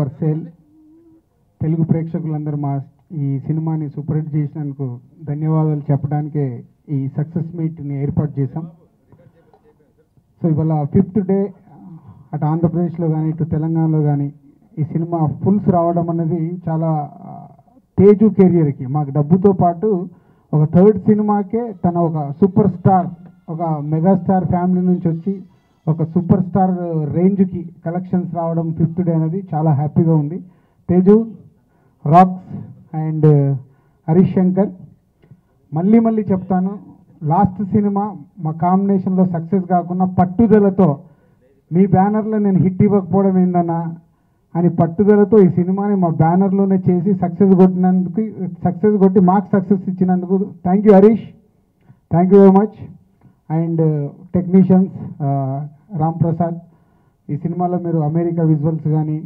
For sale. Telugu ప్రేక్షకులందరూ మా ఈ సినిమాని సూపర్ హిట్ చేసినందుకు ధన్యవాదాలు చెప్పడానికే ఈ సక్సెస్ మీట్ని ఏర్పాటు చేశాం. సో ఇవాళ 5th డే అటు ఆంధ్రప్రదేశ్లో కానీ ఇటు తెలంగాణలో కానీ ఈ సినిమా ఫుల్స్ రావడం అనేది చాలా తేజు కెరియర్కి మాకు డబ్బుతో పాటు ఒక 3rd సినిమాకే తన ఒక సూపర్ స్టార్, ఒక మెగాస్టార్ ఫ్యామిలీ నుంచి వచ్చి ఒక సూపర్ స్టార్ రేంజ్కి కలెక్షన్స్ రావడం 5th డే అనేది చాలా హ్యాపీగా ఉంది. తేజు, రాక్స్ అండ్ హరీష్ శంకర్, మళ్ళీ చెప్తాను, లాస్ట్ సినిమా మా కాంబినేషన్లో సక్సెస్ కాకుండా పట్టుదలతో మీ బ్యానర్లో నేను హిట్ ఇవ్వకపోవడం ఏందన్నా అని పట్టుదలతో ఈ సినిమాని మా బ్యానర్లోనే చేసి సక్సెస్ కొట్టి మాకు సక్సెస్ ఇచ్చినందుకు thank you Harish, thank you very much. And technicians Ram Prasad, ఈ సినిమాలో మీరు అమెరికా విజువల్స్ కానీ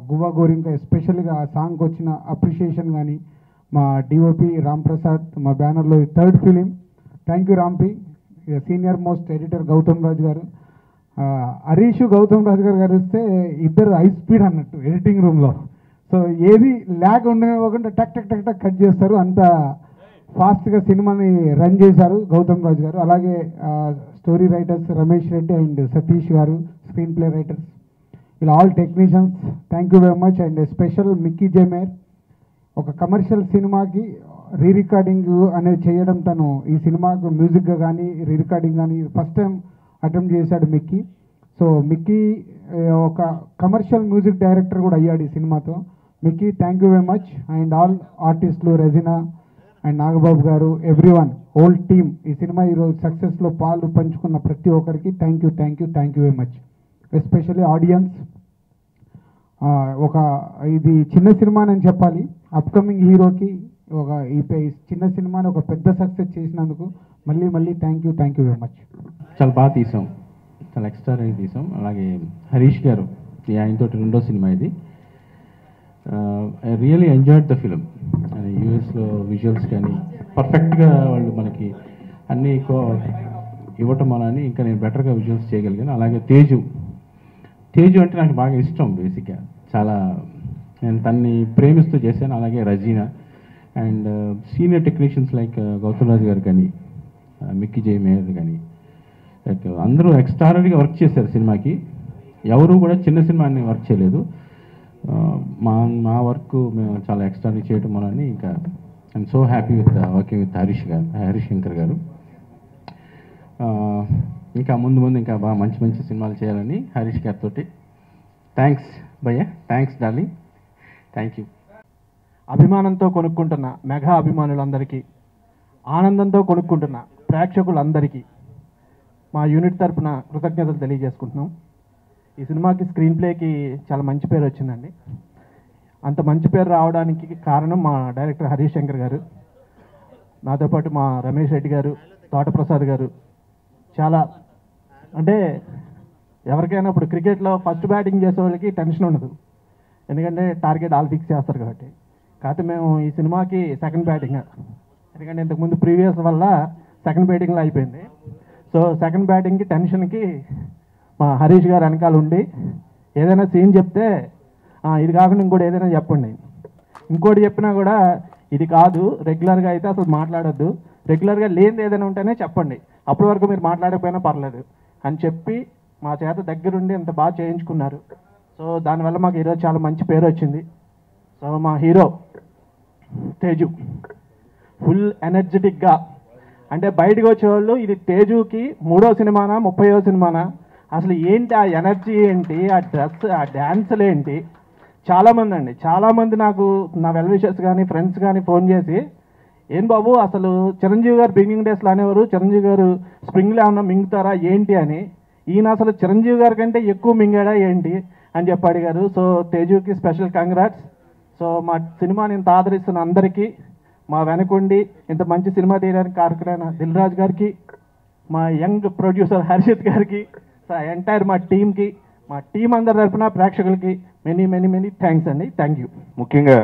గువా గోరింక ఎస్పెషల్గా ఆ సాంగ్కి వచ్చిన అప్రిషియేషన్ కానీ మా డిఓపి రామ్ ప్రసాద్, మా బ్యానర్లో 3rd ఫిలిం. థ్యాంక్ యూ రాంపి. Senior most editor Gautam Raju garu, Harish Gautam Raju garu కలిస్తే ఇద్దరు హై స్పీడ్ అన్నట్టు ఎడిటింగ్ రూమ్లో. సో ఏది ల్యాగ్ ఉండనివ్వకుండా టక్ టక్ టక్ టక్ కట్ చేస్తారు, అంత ఫాస్ట్గా సినిమాని రన్ చేశారు గౌతమ్ రాజు గారు. అలాగే story writers Ramesh Reddy and Satish గారు, స్క్రీన్ ప్లే రైటర్స్, ఇలా all technicians thank you very much. And special Mickey J Meyer, ఒక కమర్షియల్ సినిమాకి రీ రికార్డింగ్ అనేది చేయడం, తను ఈ సినిమాకు మ్యూజిక్గా కానీ రీ రికార్డింగ్ కానీ ఫస్ట్ టైం అటెంప్ట్ చేశాడు మిక్కీ. సో మిక్కీ ఒక కమర్షియల్ మ్యూజిక్ డైరెక్టర్ కూడా అయ్యాడు ఈ సినిమాతో. Mickey thank you very much. And all ఆర్టిస్టులు రెజినా అండ్ నాగబాబు గారు, ఎవ్రీవన్, హోల్ టీమ్, ఈ సినిమా ఈరోజు సక్సెస్లో పాలు పంచుకున్న ప్రతి ఒక్కరికి thank you very much. Especially audience, ఒక ఇది చిన్న సినిమా అని చెప్పాలి, అప్కమింగ్ హీరోకి ఒక ఈ చిన్న సినిమాని ఒక పెద్ద సక్సెస్ చేసినందుకు మళ్ళీ థ్యాంక్ యూ వెరీ మచ్. చాలా బాగా తీసాం, చాలా ఎక్స్ట్రాగా తీసాం. అలాగే హరీష్ గారు, ఆయనతో 2వ సినిమా ఇది. I really enjoyed the film. యూఎస్లో విజువల్స్ కానీ పర్ఫెక్ట్గా వాళ్ళు మనకి అన్నీ ఇవ్వటం అని ఇంకా నేను బెటర్గా విజువల్స్ చేయగలిగాను. అలాగే తేజు అంటే నాకు బాగా ఇష్టం. బేసిక్గా చాలా నేను తన్ని ప్రేమిస్తూ చేశాను. అలాగే Regina and senior technicians like Gautam Raju garu కానీ మిక్కీ జే మేయర్ కానీ అందరూ ఎక్స్ట్రాడనరీగా వర్క్ చేశారు సినిమాకి. ఎవరు కూడా చిన్న సినిమాని వర్క్ చేయలేదు. మా వర్క్ మేము చాలా ఎక్స్ట్రాడనరీ చేయటం అని ఇంకా I'm so happy with working with Harish Shankar గారు. ఇంకా ముందు ఇంకా బాగా మంచి సినిమాలు చేయాలని హరీష్ గారితో. థ్యాంక్స్ భయ్య, థ్యాంక్స్ డార్లింగ్, థ్యాంక్ యూ. అభిమానంతో కొనుక్కుంటున్న మెగా అభిమానులందరికీ, ఆనందంతో కొనుక్కుంటున్న ప్రేక్షకులందరికీ మా యూనిట్ తరపున కృతజ్ఞతలు తెలియజేసుకుంటున్నాం. ఈ సినిమాకి స్క్రీన్ ప్లేకి చాలా మంచి పేరు వచ్చిందండి. అంత మంచి పేరు రావడానికి కారణం మా డైరెక్టర్ హరీష్ శంకర్ గారు, నాతో పాటు మా రమేష్ రెడ్డి గారు, తోటప్రసాద్ గారు. చాలా అంటే ఎవరికైనా ఇప్పుడు క్రికెట్లో ఫస్ట్ బ్యాటింగ్ చేసే వాళ్ళకి టెన్షన్ ఉండదు, ఎందుకంటే టార్గెట్ ఆల్ ఫిక్స్ చేస్తారు కాబట్టి. కాకపోతే మేము ఈ సినిమాకి సెకండ్ బ్యాటింగ్, ఎందుకంటే ఇంతకుముందు ప్రీవియస్ వల్ల సెకండ్ బ్యాటింగ్లో అయిపోయింది. సో సెకండ్ బ్యాటింగ్కి టెన్షన్కి మా హరీష్ గారు వెనకాల ఉండి ఏదైనా సీన్ చెప్తే ఇది కాకుండా ఇంకోటి ఏదైనా చెప్పండి, ఇంకోటి చెప్పినా కూడా ఇది కాదు, రెగ్యులర్గా అయితే అసలు మాట్లాడొద్దు, రెగ్యులర్గా లేనిది ఏదైనా ఉంటేనే చెప్పండి, అప్పటి వరకు మీరు మాట్లాడకపోయినా పర్లేదు అని చెప్పి మా చేత దగ్గరుండి ఎంత బాగా చేయించుకున్నారు. సో దానివల్ల మాకు ఈరోజు చాలా మంచి పేరు వచ్చింది. సో మా హీరో తేజు ఫుల్ ఎనర్జెటిక్గా, అంటే బయటకు వచ్చేవాళ్ళు ఇది తేజుకి 3వ సినిమానా 30వ సినిమానా, అసలు ఏంటి ఆ ఎనర్జీ ఏంటి, ఆ డ్రెస్, ఆ డ్యాన్సులు ఏంటి. చాలామంది నాకు నా వెల్ విషర్స్ కానీ ఫ్రెండ్స్ కానీ ఫోన్ చేసి, ఏం బాబు అసలు చిరంజీవి గారు బిగినింగ్ డేస్లో అనేవారు చిరంజీవి గారు స్ప్రింగ్లో ఏమన్నా మింగుతారా ఏంటి అని, ఈయన అసలు చిరంజీవి గారి కంటే ఎక్కువ మింగాడా ఏంటి అని చెప్పి అడిగారు. సో తేజుకి స్పెషల్ కంగ్రాట్స్. సో మా సినిమాని ఇంత ఆదరిస్తున్న అందరికీ, మా వెనకుండి ఇంత మంచి సినిమా తీయడానికి కారకులైన దిల్ రాజు గారికి, మా యంగ్ ప్రొడ్యూసర్ హర్షిత్ గారికి, ఎంటైర్ మా టీంకి, మా టీం అందరి తరపున ప్రేక్షకులకి మెనీ థ్యాంక్స్ అండి. Thank you. ముఖ్యంగా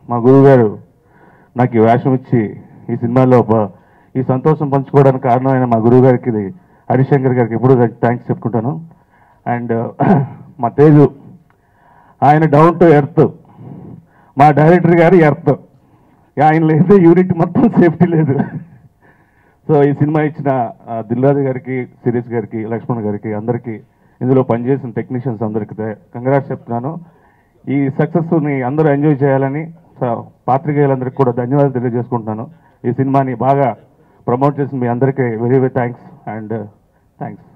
మా గురువు గారు నాకు ఈ వేషం ఇచ్చి ఈ సినిమాలో ఈ సంతోషం పంచుకోవడానికి కారణమైన మా గురువు గారికి, హరీష్ శంకర్ గారికి ఎప్పుడూ థ్యాంక్స్ చెప్పుకుంటాను. అండ్ మా తేజు ఆయన డౌన్ టు ఎర్త్, మా డైరెక్టర్ గారు ఎర్త్. ఆయన లేదు యూనిట్ మొత్తం సేఫ్టీ లేదు. సో ఈ సినిమా ఇచ్చిన దిల్రాజు గారికి, శిరీష్ గారికి, లక్ష్మణ్ గారికి, అందరికీ, ఇందులో పనిచేసిన టెక్నీషియన్స్ అందరికీ కంగ్రాట్స్ చెప్తున్నాను. ఈ సక్సెస్ని అందరూ ఎంజాయ్ చేయాలని పాత్రికేయులందరికీ కూడా ధన్యవాదాలు తెలియజేసుకుంటున్నాను. ఈ సినిమాని బాగా ప్రమోట్ చేసిన మీ అందరికీ very very thanks and thanks.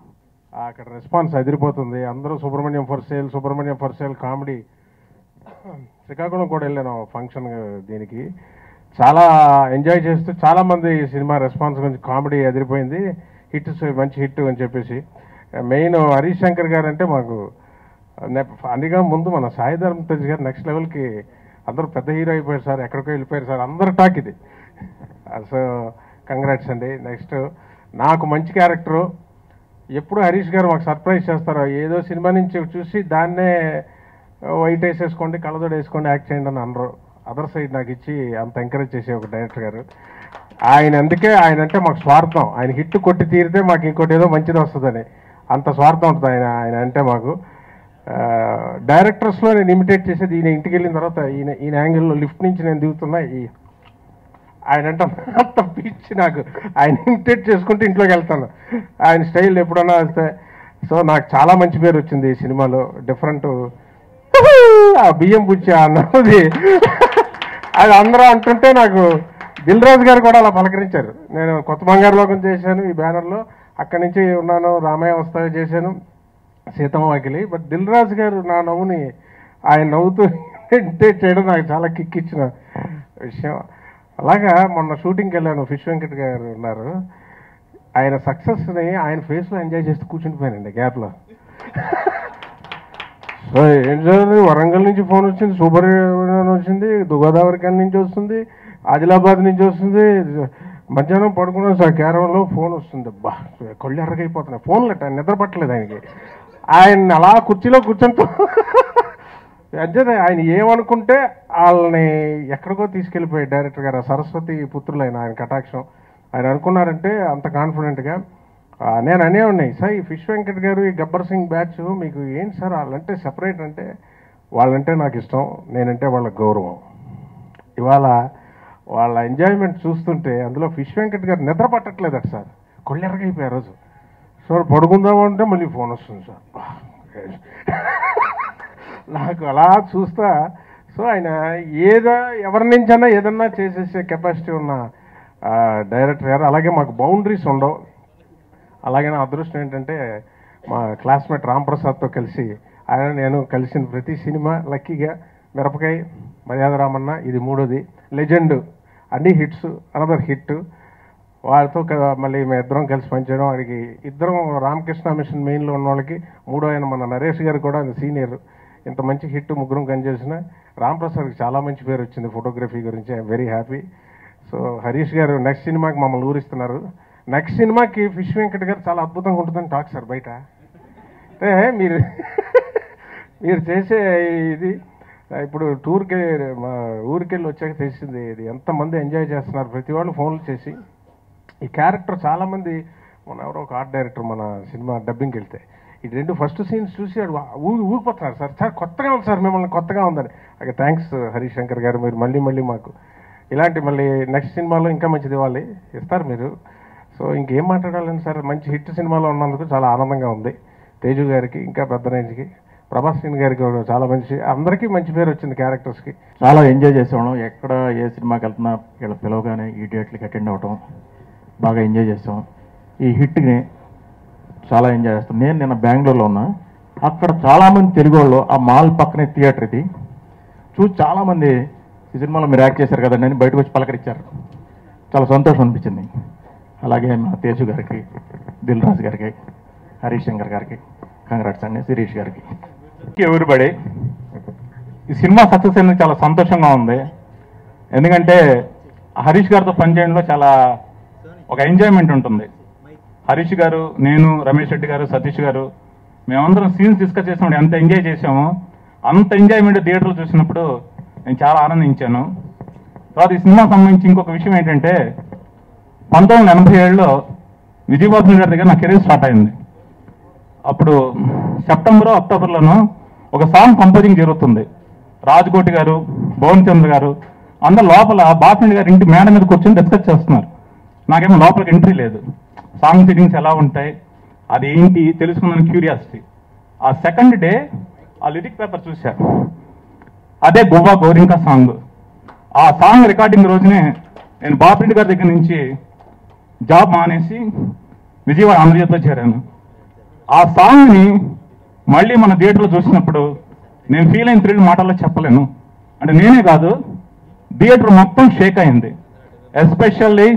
అక్కడ రెస్పాన్స్ అదిరిపోతుంది. అందరూ Subrahmanyam for sale comedy. Srikakulam కూడా వెళ్ళాను ఫంక్షన్, దీనికి చాలా ఎంజాయ్ చేస్తూ చాలామంది ఈ సినిమా రెస్పాన్స్ గురించి కామెడీ అదిరిపోయింది, మంచి హిట్ అని చెప్పేసి. మెయిన్ హరీష్ శంకర్ గారు అంటే మాకు అందుగా ముందు మన సాయి ధర్మ తేజ్ గారు నెక్స్ట్ లెవెల్కి అందరూ పెద్ద హీరో అయిపోయారు సార్, ఎక్కడికో వెళ్ళిపోయారు సార్, అందరు టాక్ ఇది. సో కంగ్రాట్స్ అండి. నెక్స్ట్ నాకు మంచి క్యారెక్టరు. ఎప్పుడు హరీష్ గారు మాకు సర్ప్రైజ్ చేస్తారు. ఏదో సినిమా నుంచి చూసి దాన్నే వైట్ వేసేసుకోండి, కళ్ళజోడు వేసుకోండి, యాక్ట్ చేయండి అని అనరు. అదర్ సైడ్ నాకు ఇచ్చి అంత ఎంకరేజ్ చేసే ఒక డైరెక్టర్ గారు ఆయన. అందుకే ఆయన అంటే మాకు స్వార్థం. ఆయన హిట్ కొట్టి తీరితే మాకు ఇంకోటి ఏదో మంచిది వస్తుందని అంత స్వార్థం ఉంటుంది ఆయన అంటే మాకు. డైరెక్టర్స్లో నేను ఇమిటేట్ చేసేది ఈయన ఇంటికి వెళ్ళిన తర్వాత ఈయన యాంగిల్లో లిఫ్ట్ నుంచి నేను దిగుతున్నా, ఆయన అంటే అంత పిచ్చి నాకు. ఆయన ఇమిటేట్ చేసుకుంటూ ఇంట్లోకి వెళ్తాను, ఆయన స్టైల్ ఎప్పుడన్నా వస్తే. సో నాకు చాలా మంచి పేరు వచ్చింది ఈ సినిమాలో. డిఫరెంట్ ఆ బియ్యం పుచ్చి అన్నది అది అందరూ అంటుంటే నాకు దిల్ రాజు గారు కూడా అలా పలకరించారు. నేను కొత్త బంగారు లోకం చేశాను ఈ బ్యానర్లో, అక్కడి నుంచి ఉన్నాను, రామయ్య వస్తాయో చేశాను, సీతమ్మ వాకిలి. బట్ దిల్ రాజు గారు నా నవ్వుని ఆయన నవ్వుతూ ఇమిటేట్ చేయడం నాకు చాలా కిక్ ఇచ్చిన విషయం. అలాగా మొన్న షూటింగ్కి వెళ్ళాను, ఫిష్ వెంకట్ గారు ఉన్నారు. ఆయన సక్సెస్ని ఆయన ఫేస్లో ఎంజాయ్ చేస్తూ కూర్చుండిపోయానండి గ్యాప్లో. సో ఏం చేయాలి, వరంగల్ నుంచి ఫోన్ వచ్చింది, సూపర్ వచ్చింది, గోదావరి కాని నుంచి వస్తుంది, ఆదిలాబాద్ నుంచి వస్తుంది. మధ్యాహ్నం పడుకున్నాను సార్, క్యారవన్లో ఫోన్ వస్తుంది. బా కళ్ళు ఎర్రగైపోతున్నాయి, ఫోన్లు ఆయన నిద్ర పట్టలేదు ఆయనకి. ఆయన అలా కుర్చీలో కూర్చొని అంటే ఆయన ఏమనుకుంటే వాళ్ళని ఎక్కడికో తీసుకెళ్ళిపోయాడు డైరెక్టర్ గారు. సరస్వతి పుత్రులు ఆయన కటాక్షం. ఆయన అనుకున్నారంటే అంత కాన్ఫిడెంట్గా. నేను అనేవాడిని సార్, ఈ ఫిష్ వెంకట్ గారు, ఈ గబ్బర్ సింగ్ బ్యాచ్ మీకు ఏంటి సార్ వాళ్ళంటే సెపరేట్ అంటే, వాళ్ళంటే నాకు ఇష్టం, నేనంటే వాళ్ళ గౌరవం. ఇవాళ వాళ్ళ ఎంజాయ్మెంట్ చూస్తుంటే అందులో ఫిష్ వెంకట్ గారు నిద్ర పట్టట్లేదట సార్, కొళ్ళెరగైపోయారు రోజు. సో పడుకుందామంటే మళ్ళీ ఫోన్ వస్తుంది సార్. నాకు అలా చూస్తా. సో ఆయన ఎవరి నుంచైనా ఏదన్నా చేసేసే కెపాసిటీ ఉన్న డైరెక్టర్ గారు. అలాగే మాకు బౌండరీస్ ఉండవు. అలాగే నా అదృష్టం ఏంటంటే మా క్లాస్మేట్ రాంప్రసాద్తో కలిసి నేను కలిసిన ప్రతి సినిమా లక్కీగా మిరపకాయ, మర్యాద రామన్న, ఇది మూడోది, లెజెండ్, అన్ని హిట్స్, అనదర్ హిట్. వాళ్ళతో మళ్ళీ మేము ఇద్దరం కలిసి పనిచేయడం. వాడికి ఇద్దరం రామకృష్ణ మిషన్ మెయిన్లో ఉన్న వాళ్ళకి మూడో ఆయన మన నరేష్ గారు కూడా సీనియర్. ఇంత మంచి హిట్ ముగ్గురం పనిచేసిన రాంప్రసాద్కి చాలా మంచి పేరు వచ్చింది ఫోటోగ్రఫీ గురించి. I'm very happy. So Harish గారు నెక్స్ట్ సినిమాకి మమ్మల్ని ఊరిస్తున్నారు. నెక్స్ట్ సినిమాకి ఫిష్ వెంకట్ గారు చాలా అద్భుతంగా ఉంటుందని టాక్ సార్ బయట. అంటే మీరు చేసే ఇది ఇప్పుడు టూర్కి మా ఊరికెళ్ళి వచ్చాక తెలిసింది ఇది ఎంతమంది ఎంజాయ్ చేస్తున్నారు. ప్రతి వాళ్ళు ఫోన్లు చేసి ఈ క్యారెక్టర్ చాలామంది, మన ఎవరో ఒక ఆర్ట్ డైరెక్టర్ మన సినిమా డబ్బింగ్కి వెళ్తే ఈ రెండు ఫస్ట్ సీన్స్ చూసి ఊగిపోతున్నారు సార్, సార్ కొత్తగా ఉంది సార్, మిమ్మల్ని కొత్తగా ఉందని. అలాగే థ్యాంక్స్ హరీష్ శంకర్ గారు, మీరు మళ్ళీ మాకు ఇలాంటి మళ్ళీ నెక్స్ట్ సినిమాలో ఇంకా మంచిది ఇవ్వాలి, ఇస్తారు మీరు. సో ఇంకేం మాట్లాడాలని సార్, మంచి హిట్ సినిమాలో ఉన్నందుకు చాలా ఆనందంగా ఉంది. తేజు గారికి, ఇంకా పెద్ద రేంజ్కి ప్రభాస్ సింగ్ గారికి చాలా మంచి, అందరికీ మంచి పేరు వచ్చింది క్యారెక్టర్స్కి. చాలా ఎంజాయ్ చేసేవాళ్ళం. ఎక్కడ ఏ సినిమాకి వెళ్తున్నా ఇక్కడ పిలవగానే ఈ డేట్లకి అటెండ్ అవ్వటం బాగా ఎంజాయ్ చేస్తాం. ఈ హిట్ని చాలా ఎంజాయ్ చేస్తాం. నేను నిన్న బెంగళూరులో ఉన్నా, అక్కడ చాలామంది తెలుగు వాళ్ళు, ఆ మాల్ పక్కనే థియేటర్ ఇది, చూసి చాలామంది ఈ సినిమాలో మీరు యాక్ట్ చేశారు కదండి అని బయటకు వచ్చి పలకరించారు. చాలా సంతోషం అనిపించింది. అలాగే మా తేజు గారికి, దిల్ రాజు గారికి, హరీష్ శంకర్ గారికి కంగ్రాట్స్ అండి, శిరీష్ గారికి, ఎవరిబడి. ఈ సినిమా సక్సెస్ అనేది చాలా సంతోషంగా ఉంది. ఎందుకంటే హరీష్ గారితో పనిచేయడంలో చాలా ఒక ఎంజాయ్మెంట్ ఉంటుంది. హరీష్ గారు, నేను, రమేష్ రెడ్డి గారు, సతీష్ గారు, మేమందరం సీన్స్ డిస్కస్ చేసినప్పుడు ఎంత ఎంజాయ్ చేసామో అంత ఎంజాయ్మెంట్ థియేటర్లో చూసినప్పుడు నేను చాలా ఆనందించాను. తర్వాత ఈ సినిమా సంబంధించి ఇంకొక విషయం ఏంటంటే 1987లో విజయభాస్కర్ గారి దగ్గర నా కెరీర్ స్టార్ట్ అయింది. అప్పుడు సెప్టెంబర్ అక్టోబర్లోనూ ఒక సాంగ్ కంపోజింగ్ జరుగుతుంది. రాజ్కోటి గారు, భువన్ చంద్ర గారు అందరు లోపల బాపిరెడ్డి గారు ఇంటి మేడ మీద కూర్చొని డిస్కస్ చేస్తున్నారు. నాకేమో లోపలికి ఎంట్రీ లేదు. సాంగ్ సెట్టింగ్స్ ఎలా ఉంటాయి, అది ఏంటి తెలుసుకుందని క్యూరియాసిటీ. ఆ సెకండ్ డే ఆ లిరిక్ పేపర్ చూశా, అదే గోవా గోరింకా సాంగ్. ఆ సాంగ్ రికార్డింగ్ రోజునే నేను బాపిరెడ్డి గారి దగ్గర నుంచి జాబ్ మానేసి విజయవాడ ఆంధ్రజ్యోతిలో చేరాను. ఆ సాంగ్ని మళ్ళీ మన థియేటర్లో చూసినప్పుడు నేను ఫీల్ అయిన థ్రిల్ మాటల్లో చెప్పలేను. అంటే నేనే కాదు, థియేటర్ మొత్తం షేక్ అయింది. ఎస్పెషల్లీ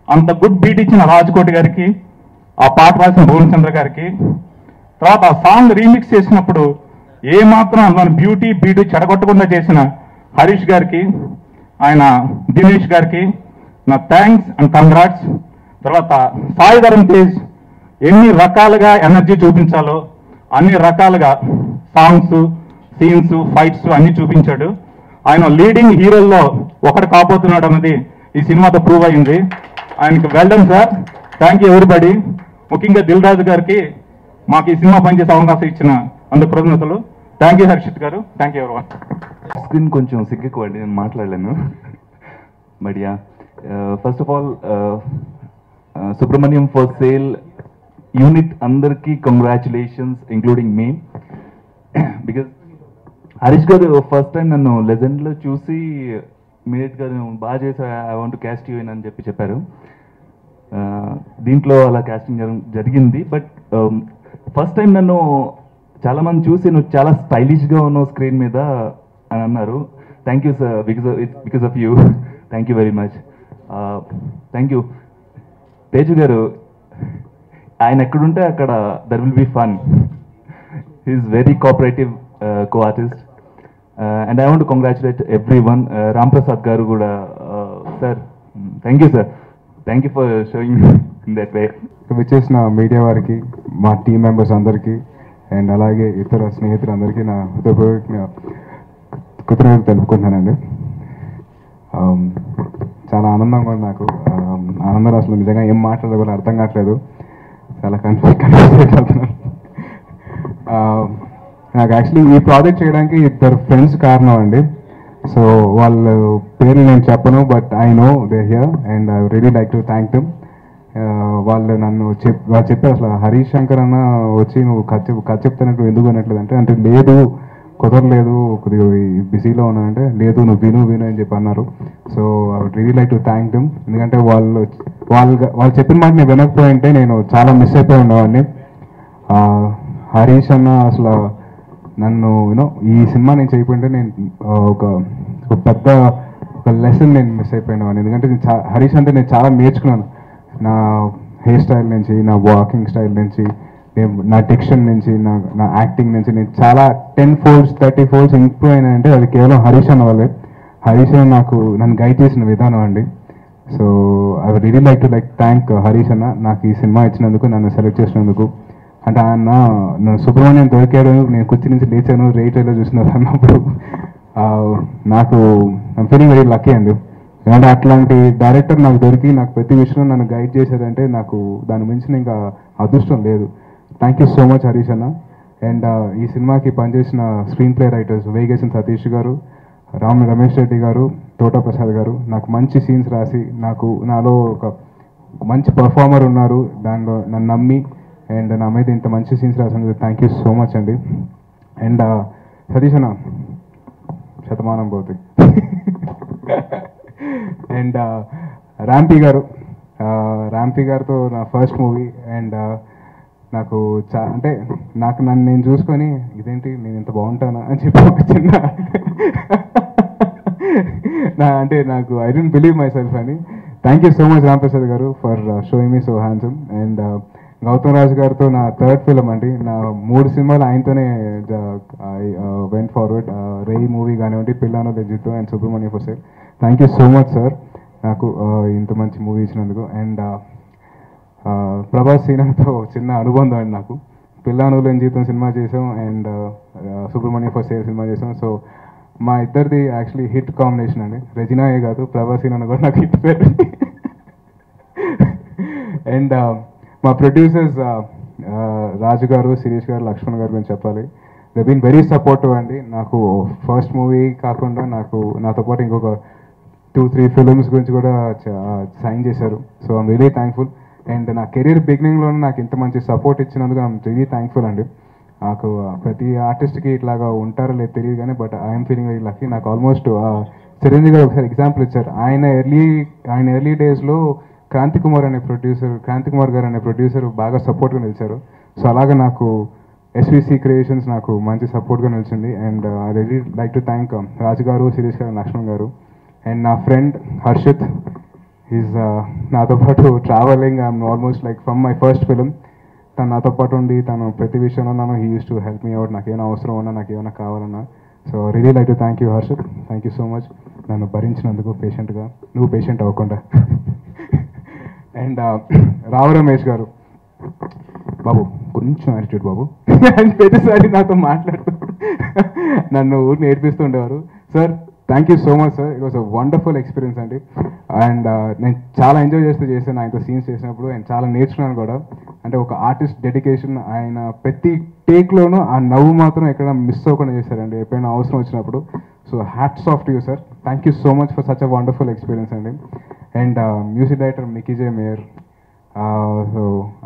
అంత గుడ్ బీట్ ఇచ్చిన రాజ్కోటి గారికి, ఆ పాట రాసిన భువన్ చంద్ర గారికి, తర్వాత ఆ సాంగ్ రీమిక్స్ చేసినప్పుడు ఏమాత్రం అందులో బ్యూటీ బీట్ చెడగొట్టకుండా చేసిన హరీష్ గారికి, ఆయన దినేష్ గారికి నా థ్యాంక్స్ అండ్ కంగ్రాట్స్. తర్వాత సాయిధరం తేజ్ ఎన్ని రకాలుగా ఎనర్జీ చూపించాలో అన్ని రకాలుగా సాంగ్స్, సీన్స్, ఫైట్స్ అన్ని చూపించాడు. ఆయన లీడింగ్ హీరోల్లో ఒకటి కాబోతున్నాడు అన్నది ఈ సినిమాతో ప్రూవ్ అయింది. ఆయనకి well done sir, thank you everybody. ముఖ్యంగా దిల్ రాజు గారికి మాకు ఈ సినిమా పనిచేసే అవకాశం ఇచ్చిన అందుకు కృతజ్ఞతలు. థ్యాంక్ యూ హర్షిత్ గారు, థ్యాంక్ యూ ఎవరివన్. స్క్రీన్ కొంచెం సిగ్గుకోండి, నేను మాట్లాడలేను. But ya, first of all Subramanyam for sale unit అందరికీ congratulations, including me. Because Harish garu first time నన్ను లెజెండ్లో చూసి ఇమీడియట్గా నువ్వు బాగా చేసా, I want to caste you in అని చెప్పారు. దీంట్లో అలా క్యాస్టింగ్ జరిగింది. బట్ ఫస్ట్ టైం నన్ను చాలామంది చూసి నువ్వు చాలా స్టైలిష్గా ఉన్నావు స్క్రీన్ మీద అని అన్నారు. Thank you sir, because of you. Thank you very much. Thank you Teju garu. ఆయన ఎక్కడుంటే అక్కడ there will be fun. He is very cooperative co-artist, and I want to congratulate everyone. Ram Prasad garu kuda, sir, thank you sir, thank you for showing me in that way. విచ్చేసిన media వారికి, మా team members అందరికీ, and అలాగే ఇతర స్నేహితులందరికీ నా హృదయపూర్వక కృతజ్ఞతలు తెలుపుకుంటున్నానండి. చాలా ఆనందంగా ఉంది నాకు. ఆనందం అసలు నిజంగా ఏం మాట్లాడాలో కూడా అర్థం కావట్లేదు. చాలా కన్ఫ్యూజ్ అయిపోతున్నాను. నాకు యాక్చువల్లీ ఈ ప్రాజెక్ట్ చేయడానికి ఇద్దరు ఫ్రెండ్స్ కారణం అండి. సో వాళ్ళ పేర్లు నేను చెప్పను, but I know they here and I really like to thank them. వాళ్ళు నన్ను వాళ్ళు చెప్పారు, అసలు హరీష్ శంకర్ అన్న వచ్చి నువ్వు కథ చెప్తానంటూ ఎందుకు అనట్లేదు అంటే లేదు, కుదరలేదు, కొద్దిగా బిజీలో ఉన్నానంటే లేదు నువ్వు విను అని చెప్పి అన్నారు. So I would really like to thank them. ఎందుకంటే వాళ్ళు చెప్పిన మాట నేను వినకపోయింటే నేను చాలా మిస్ అయిపోయి ఉండేవాడిని. హరీష్ అన్న అసలు నన్ను ఈ సినిమా నేను చేయకుంటే నేను ఒక పెద్ద లెసన్ నేను మిస్ అయిపోయినాను. ఎందుకంటే హరీష్ అంటే నేను చాలా నేర్చుకున్నాను. నా హెయిర్ స్టైల్ నుంచి, నా వాకింగ్ స్టైల్ నుంచి, నా డిక్షన్ నుంచి, నా యాక్టింగ్ నుంచి నేను చాలా 10 folds 30 folds ఇంప్రూవ్ అయినాయంటే అది కేవలం హరీష్ అన్న వాళ్ళే. హరీష్ అన్న నన్ను గైడ్ చేసిన విధానం అండి. So I would really like to thank Harish అన్న నాకు ఈ సినిమా ఇచ్చినందుకు, నన్ను సెలెక్ట్ చేసినందుకు. అంటే ఆయన సుబ్రహ్మణ్యం దొరికాడు, నేను కుర్చీ నుంచి లేచాను, రైట్లో చూసినారు అన్నప్పుడు నాకు ఐమ్ ఫీలింగ్ వెరీ లక్కీ అండి. ఎందుకంటే అట్లాంటి డైరెక్టర్ నాకు దొరికి నాకు ప్రతి విషయంలో నన్ను గైడ్ చేశారంటే నాకు దాని మించిన ఇంకా అదృష్టం లేదు. Thank you so much Harish అన్న. అండ్ ఈ సినిమాకి పనిచేసిన screen play writers Vegesina Satish గారు, రమేష్ రెడ్డి గారు, తోటా ప్రసాద్ గారు నాకు మంచి సీన్స్ రాసి నాలో ఒక మంచి పర్ఫార్మర్ ఉన్నారు, దానిలో నన్ను నమ్మి అండ్ నా మీద ఇంత మంచి సీన్స్ రాసినందుకు థ్యాంక్ యూ సో మచ్ అండి. అండ్ సతీష్ అన్న శతమానం పోతే. అండ్ ర్యాంపీ గారితో నా ఫస్ట్ మూవీ. అండ్ నాకు అంటే నన్ను నేను చూసుకొని ఇదేంటి నేను ఇంత బాగుంటానా అని చెప్పి ఒక చిన్న అంటే నాకు I don't believe myself అని. Thank you so much Ram Prasad garu for showing me so handsome. And Gautam Raju గారితో నా థర్డ్ ఫిల్మ్ అండి. నా 3 సినిమాలు ఆయనతోనే వెంట్ ఫార్వర్డ్. రేయి మూవీ కానివ్వండి, పిల్లానో లెజితో and Subramanyam for sale. Thank you so much sir నాకు ఇంత మంచి మూవీ ఇచ్చినందుకు. అండ్ ప్రభాస్ సీనాతో చిన్న అనుబంధం అండి నాకు. పిల్లానో లెజితో సినిమా చేసాం and Subramanyam for sale cinema చేసాం. సో మా ఇద్దరిది యాక్చువల్లీ హిట్ కాంబినేషన్ అండి. రెజినాయే కాదు, ప్రభాస్ సీనా కూడా నాకు హిట్ పేరు. అండ్ మా ప్రొడ్యూసర్స్ రాజు గారు, శిరీష్ గారు, లక్ష్మణ్ గారు గురించి చెప్పాలి. దే బీన్ వెరీ సపోర్టివ్ అండి. నాకు ఫస్ట్ మూవీ కాకుండా నాతో పాటు ఇంకొక 2-3 ఫిల్మ్స్ గురించి కూడా సైన్ చేశారు. So I'm really thankful. And నా కెరీర్ బిగినింగ్లోనే నాకు ఇంత మంచి సపోర్ట్ ఇచ్చినందుకు ఐమ్ రియలీ థ్యాంక్ఫుల్ అండి. నాకు ప్రతి ఆర్టిస్ట్కి ఇట్లాగా ఉంటారో లేదు తెలియదు కానీ but I'm feeling very lucky. నాకు ఆల్మోస్ట్ చిరంజీవి గారు ఒకసారి ఎగ్జాంపుల్ ఇచ్చారు. ఆయన ఎర్లీ డేస్లో క్రాంతి కుమార్ గారు అనే ప్రొడ్యూసర్ బాగా సపోర్ట్గా నిలిచారు. సో అలాగే నాకు ఎస్విసి క్రియేషన్స్ నాకు మంచి సపోర్ట్గా నిలిచింది. And I really like to thank Raju garu, Shirish గారు, లక్ష్మణ్ గారు. అండ్ నా ఫ్రెండ్ హర్షిత్ ఈజ్ నాతో పాటు travelling. I'm almost like from my first film తను నాతో పాటు ఉండి తను ప్రతి విషయంలో నన్ను he use to help me out. నాకు ఏమైనా అవసరం ఉన్నా, నాకు ఏమైనా కావాలన్నా. So really like to thank you Harshit. Thank you so much నన్ను భరించినందుకు పేషెంట్గా, నువ్వు పేషెంట్ అవ్వకుండా. అండ్ రావు రమేష్ గారు, బాబు కొంచెం యాటిట్యూడ్ బాబు అని ప్రతిసారి నాతో మాట్లాడుతూ నన్ను ఊరిని ఏడిపిస్తూ ఉండేవారు. Sir thank you so much sir, it was a wonderful experience అండి. అండ్ నేను చాలా ఎంజాయ్ చేశాను ఆయనతో సీన్స్ చేసినప్పుడు. అండ్ చాలా నేర్చుకున్నాను కూడా. అంటే ఒక ఆర్టిస్ట్ డెడికేషన్, ఆయన ప్రతి టేక్లోనూ ఆ నవ్వు మాత్రం ఎక్కడ మిస్ అవ్వకుండా చేశారండి ఎప్పుడైనా అవసరం వచ్చినప్పుడు. So hats off to you sir, thank you so much for such a wonderful experience అండి. And music director Mickey J Meyer. So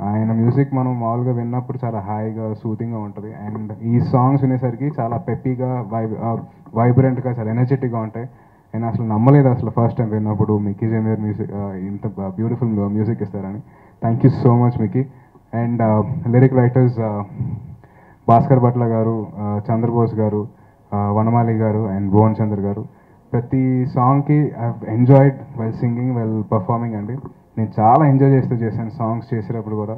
ఆయన మ్యూజిక్ మనం మామూలుగా విన్నప్పుడు చాలా హాయిగా సూతింగ్గా ఉంటుంది. అండ్ ఈ సాంగ్స్ వినేసరికి చాలా పెప్పీగా వైబ్రెంట్గా చాలా ఎనర్జెటిక్గా ఉంటాయి. నేను అసలు నమ్మలేదు అసలు ఫస్ట్ టైం విన్నప్పుడు మికీ జే మేయర్ మ్యూజిక్ ఇంత బ్యూటిఫుల్ మ్యూజిక్ ఇస్తారని. Thank you so much Mickey. And lyric writers Bhaskar Bhatla గారు, చంద్రబోస్ గారు, వనమాలి గారు అండ్ భువన్ చంద్ర గారు. ప్రతి సాంగ్కి I enjoyed well singing, well performing అండి. నేను చాలా ఎంజాయ్ చేశాను సాంగ్స్ చేసేటప్పుడు కూడా.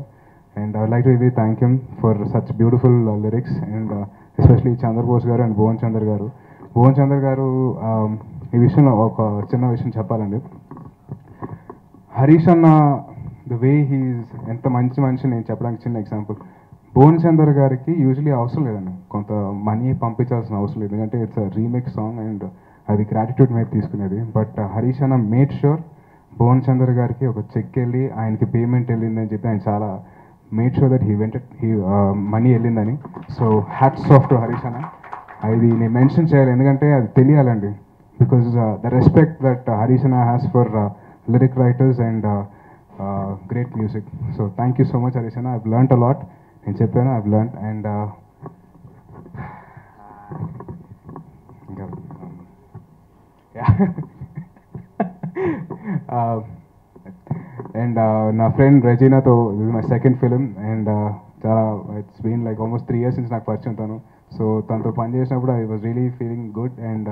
And I like to really thank him for such beautiful lyrics. And especially Chandrabose garu and Bhuvan చంద్ర గారు. భువన్ చంద్ర గారు ఈ విషయంలో ఒక చిన్న విషయం చెప్పాలండి. హరీష్ అన్న ద వే హీస్ ఎంత మంచి మనిషి నేను చెప్పడానికి చిన్న ఎగ్జాంపుల్. భువన్ చంద్ర గారికి యూజువలీ అవసరం లేదండి కొంత మనీ పంపించాల్సిన అవసరం లేదు, ఎందుకంటే ఇట్స్ రీమేక్ సాంగ్ అండ్ అది గ్రాటిట్యూడ్ మీద తీసుకునేది. బట్ హరీష్ అన్న మేడ్ షూర్ భువన్ చంద్ర గారికి ఒక చెక్ వెళ్ళి ఆయనకి పేమెంట్ వెళ్ళిందని చెప్పి ఆయన చాలా made sure that he money వెళ్ళిందని. So hats off to Harish అన్న. అది నేను మెన్షన్ చేయాలి ఎందుకంటే అది తెలియాలండి. Because the respect that Harish అన్న has for lyric writers and great music. So thank you so much Harish అన్న. I've learned a lot. నేను చెప్పాను ఐవ్ లెర్న్డ్. అండ్ ఇంకా అండ్ నా ఫ్రెండ్ రెజీనాతో ఇది మై సెకండ్ ఫిలిం. అండ్ చాలా it's been like almost 3 years నుంచి నాకు పరిచయం తను. సో తనతో పనిచేసినప్పుడు I was really feeling good. And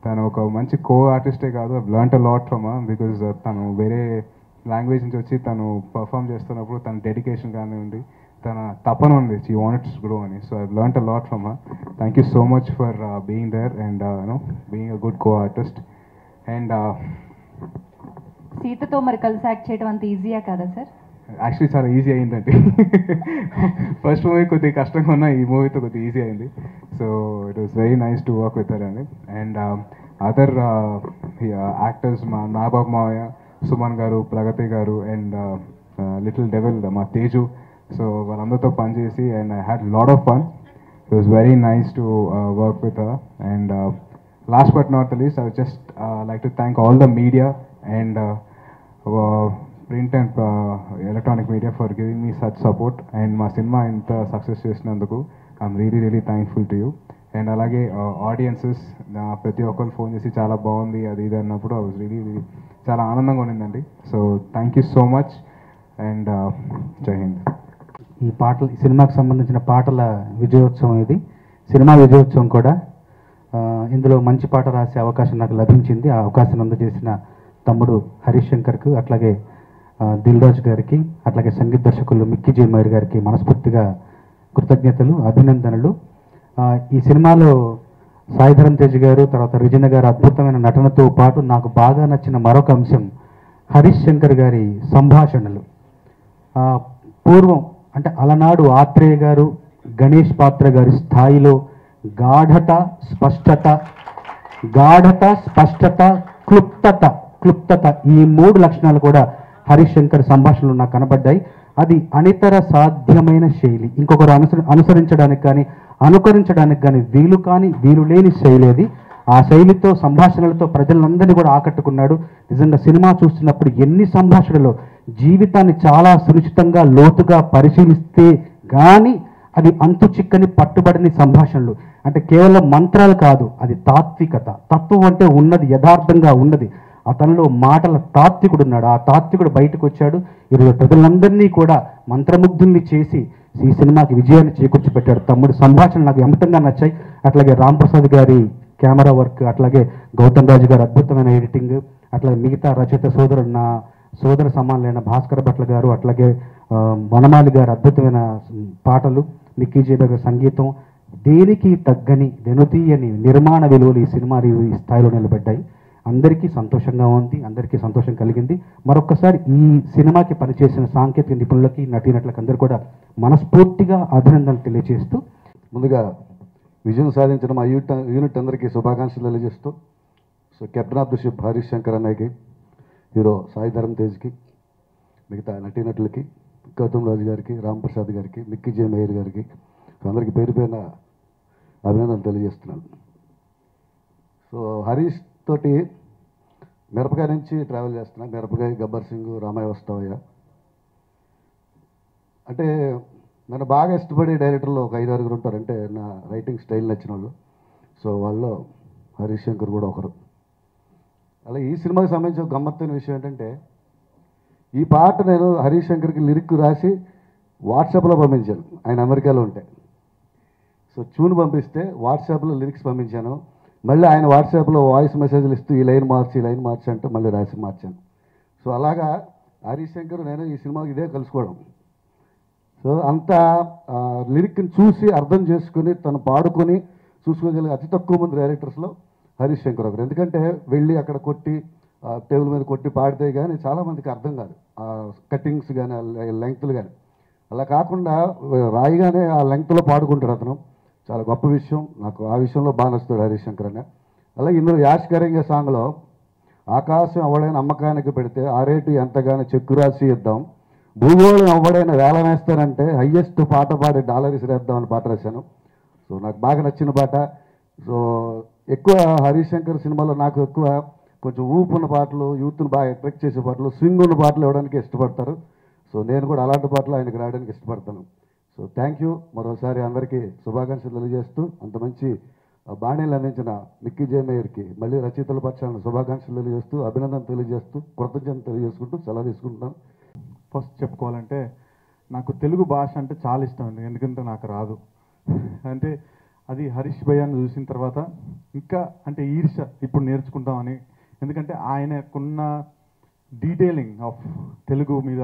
తను ఒక మంచి కో ఆర్టిస్టే కాదు, I've learned a lot from her. Because తను వేరే లాంగ్వేజ్ నుంచి వచ్చి తను పర్ఫామ్ చేస్తున్నప్పుడు తన డెడికేషన్ కానివ్వండి, తన తపన ఉంది షీ వాంటెడ్ టు గ్రో అని. So I've learned a lot from her. Thank you so much for being there and being a good co artist. And సీతతో మరి కలిసి యాక్ట్ చేయడం అంత ఈజీయా కదా సార్? యాక్చువల్లీ చాలా ఈజీ అయిందండి. ఫస్ట్ మూవీ కొద్దిగా కష్టంగా ఉన్నా ఈ మూవీతో కొద్దిగా ఈజీ అయింది. So it was very nice to work with her అండి. అండ్ అదర్ యాక్టర్స్ మా నాబాబు మావయ్య, సుమన్ గారు, ప్రగతి గారు అండ్ లిటిల్ డెవిల్ మా తేజు. సో వాళ్ళందరితో పనిచేసి and I had lot of fun. It was very nice to work with her. And last but not the least, I would just like to thank all the media and print and electronic media for giving me such support. And మా cinema ఇంత success చేసినందుకు I'm really thankful to you. And అలాగే audiences ప్రతి ఒక్కరు phone చేసి చాలా బాగుంది అది ఇది అన్నప్పుడు ఐ వాజ్ రియలీ చాలా ఆనందంగా ఉండిందండి. So thank you so much and జై హింద్. ఈ సినిమాకి సంబంధించిన పాటల విజయోత్సవం ఇది. సినిమా విజయోత్సవం కూడా. ఇందులో మంచి పాట రాసే అవకాశం నాకు లభించింది. ఆ అవకాశం అందజేసిన తమ్ముడు హరీష్ శంకర్కు, అట్లాగే దిల్ రాజు గారికి, అట్లాగే సంగీత దర్శకులు మిక్కీ జే మేయర్ గారికి మనస్ఫూర్తిగా కృతజ్ఞతలు, అభినందనలు. ఈ సినిమాలో సాయిధరం తేజ్ గారు, తర్వాత రిజిన గారు అద్భుతమైన నటనతో పాటు నాకు బాగా నచ్చిన మరొక అంశం హరీష్ శంకర్ గారి సంభాషణలు. పూర్వం అంటే అలనాడు ఆత్రేయ గారు, గణేష్ పాత్ర గారి స్థాయిలో గాఢత, స్పష్టత, క్లుప్తత ఈ 3 లక్షణాలు కూడా హరీష్ శంకర్ సంభాషణలు నాకు కనబడ్డాయి. అది అనితర సాధ్యమైన శైలి. ఇంకొకరు అనుసరించడానికి కానీ అనుకరించడానికి కానీ వీలు లేని శైలి అది. ఆ శైలితో సంభాషణలతో ప్రజలందరినీ కూడా ఆకట్టుకున్నాడు. నిజంగా సినిమా చూస్తున్నప్పుడు ఎన్ని సంభాషణలు, జీవితాన్ని చాలా సునిశ్చితంగా లోతుగా పరిశీలిస్తే కానీ అది అంతు చిక్కని పట్టుబడిని సంభాషణలు. అంటే కేవలం మంత్రాలు కాదు, అది తాత్వికత. తత్వం అంటే ఉన్నది, యథార్థంగా ఉన్నది. అతనిలో మాటల తాత్వికుడు ఉన్నాడు. ఆ తాత్వికుడు బయటకు వచ్చాడు. ఈరోజు ప్రజలందరినీ కూడా మంత్రముగ్ధుల్ని చేసి ఈ సినిమాకి విజయాన్ని చేకూర్చిపెట్టాడు. తమ్ముడు సంభాషణ నాకు అమితంగా నచ్చాయి. అట్లాగే రామ్ ప్రసాద్ గారి కెమెరా వర్క్, అట్లాగే గౌతమ్ రాజు గారు అద్భుతమైన ఎడిటింగ్, అట్లాగే మిగతా రచయిత సోదరుడు నా సోదర సమానులైన భాస్కర్ భట్ల గారు, అట్లాగే వనమాలి గారు అద్భుతమైన పాటలు, మిక్కీ జే గారి సంగీతం, దేనికి తగ్గని వెనుతీయని నిర్మాణ విలువలు ఈ సినిమా ఈ స్థాయిలో నిలబడ్డాయి. అందరికీ సంతోషంగా ఉంది, అందరికీ సంతోషం కలిగింది. మరొక్కసారి ఈ సినిమాకి పనిచేసిన సాంకేతిక నిపుణులకి, నటీనటులకు అందరూ కూడా మనస్ఫూర్తిగా అభినందనలు తెలియజేస్తూ, ముందుగా విజయం సాధించిన మా యూనిట్ అందరికీ శుభాకాంక్షలు తెలియజేస్తూ, so captain of the ship Harish Shankar అన్నయ్యకి, హీరో సాయి ధరమ్ తేజ్కి, మిగతా నటీనటులకి, గౌతమ్ రాజు గారికి, రామ్ ప్రసాద్ గారికి, మిక్కీ జే మేయర్ గారికి, సో అందరికీ పేరు పేరున అభినందనలు తెలియజేస్తున్నాను. సో హరీష్ తోటి మిరపకాయ నుంచి ట్రావెల్ చేస్తున్నా. మిరపకాయ, గబ్బర్ సింగ్, రామయ్య వస్తావయ్య. అంటే నన్ను బాగా ఇష్టపడే డైరెక్టర్లు ఒక 5-6 ఉంటారు. అంటే నా రైటింగ్ స్టైల్ నచ్చిన వాళ్ళు. సో వాళ్ళు హరీష్ శంకర్ కూడా ఒకరు. అలా ఈ సినిమాకి సంబంధించి ఒక గమ్మత్తైన విషయం ఏంటంటే, ఈ పాట నేను హరీష్ శంకర్కి లిరిక్ రాసి వాట్సాప్లో పంపించాను, ఆయన అమెరికాలో ఉంటే. సో ట్యూన్ పంపిస్తే వాట్సాప్లో లిరిక్స్ పంపించాను. మళ్ళీ ఆయన వాట్సాప్లో వాయిస్ మెసేజ్లు ఇస్తూ ఈ లైన్ మార్చి అంటే మళ్ళీ రాసి మార్చాను. సో అలాగా హరీష్ శంకర్ నేను ఈ సినిమాకి ఇదే కలుసుకోవడం. సో అంత లిరిక్ని చూసి అర్థం చేసుకుని తను పాడుకొని చూసుకోగలిగే అతి తక్కువ మంది డైరెక్టర్స్లో హరీష్ శంకర్ ఒకరు. ఎందుకంటే వెళ్ళి అక్కడ కొట్టి టేబుల్ మీద కొట్టి పాడితే కానీ చాలామందికి అర్థం కాదు, కట్టింగ్స్ కానీ లెంగ్త్లు కానీ. అలా కాకుండా రాయిగానే ఆ లెంగ్త్లో పాడుకుంటాడు అతను. చాలా గొప్ప విషయం. నాకు ఆ విషయంలో బాగా నచ్చుతాడు హరీష్ శంకర్ అన్న. అలాగే ఇందులో యాష్ కరింగే సాంగ్లో ఆకాశం ఎవడైనా అమ్మకానికి పెడితే ఆ రేటు ఎంతగానో చెక్కు రాసి ఇద్దాం, భూగోళం ఎవడైనా వేలనేస్తానంటే హయ్యెస్ట్ పాట పాడి డాలర్ ఇసిరేద్దాం అని పాట రాశాను. సో నాకు బాగా నచ్చిన పాట. సో ఎక్కువ హరీష్ శంకర్ సినిమాలో నాకు ఎక్కువ కొంచెం ఊపు ఉన్న పాటలు, యూత్ను బాగా అట్రాక్ట్ చేసే పాటలు, స్వింగ్ ఉన్న పాటలు ఇవ్వడానికి ఇష్టపడతారు. సో నేను కూడా అలాంటి పాటలు ఆయనకు రాయడానికి ఇష్టపడతాను. So thank you. మరోసారి అందరికీ శుభాకాంక్షలు తెలియజేస్తూ, అంత మంచి బాణీలు అందించిన మిక్కీ జే మేయర్కి మళ్ళీ రచయితల పక్షాలను శుభాకాంక్షలు తెలియజేస్తూ, అభినందన తెలియజేస్తూ, కృతజ్ఞత తెలియజేసుకుంటూ సెలవు తీసుకుంటున్నాను. ఫస్ట్ చెప్పుకోవాలంటే నాకు తెలుగు భాష అంటే చాలా ఇష్టం అండి. ఎందుకంటే నాకు రాదు. అంటే అది హరీష్ భయ్యాన్ని చూసిన తర్వాత ఇంకా అంటే ఈర్ష ఇప్పుడు నేర్చుకుంటామని. ఎందుకంటే ఆయనకున్న డీటెయిలింగ్ ఆఫ్ తెలుగు మీద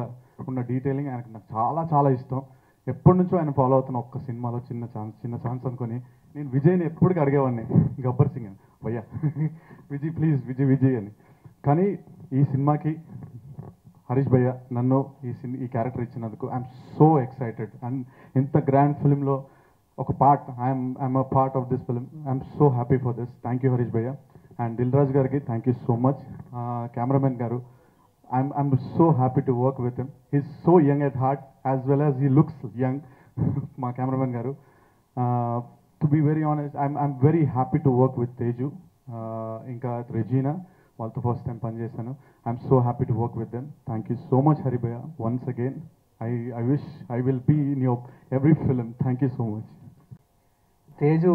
ఉన్న డీటెయిలింగ్ ఆయనకు నాకు చాలా చాలా ఇష్టం. ఎప్పటి నుంచో ఆయన ఫాలో అవుతున్న ఒక్క సినిమాలో చిన్న ఛాన్స్ అనుకొని నేను విజయ్ని ఎప్పటికీ అడిగేవాడిని, గబ్బర్ సింగ్ అని, భయ్యా విజయ్ ప్లీజ్ విజయ్ అని. కానీ ఈ సినిమాకి హరీష్ భయ్య నన్ను ఈ క్యారెక్టర్ ఇచ్చినందుకు ఐఎమ్ సో ఎక్సైటెడ్. అండ్ ఇంత గ్రాండ్ ఫిల్మ్లో ఒక part, I'm a part of this film. I'm so happy for this. Thank you Harish భయ్య. అండ్ దిల్ రాజు గారికి thank you so much. Cameraman గారు, I'm so happy to work with him. He's so young at heart as well as he looks young. My cameraman garu. To be very honest, I'm very happy to work with Teju. Inka Regina, వాళ్ళతో first time పనిచేశాను. I'm so happy to work with them. Thank you so much Hari Bhaiya once again. I wish I will be in your every film. Thank you so much. Teju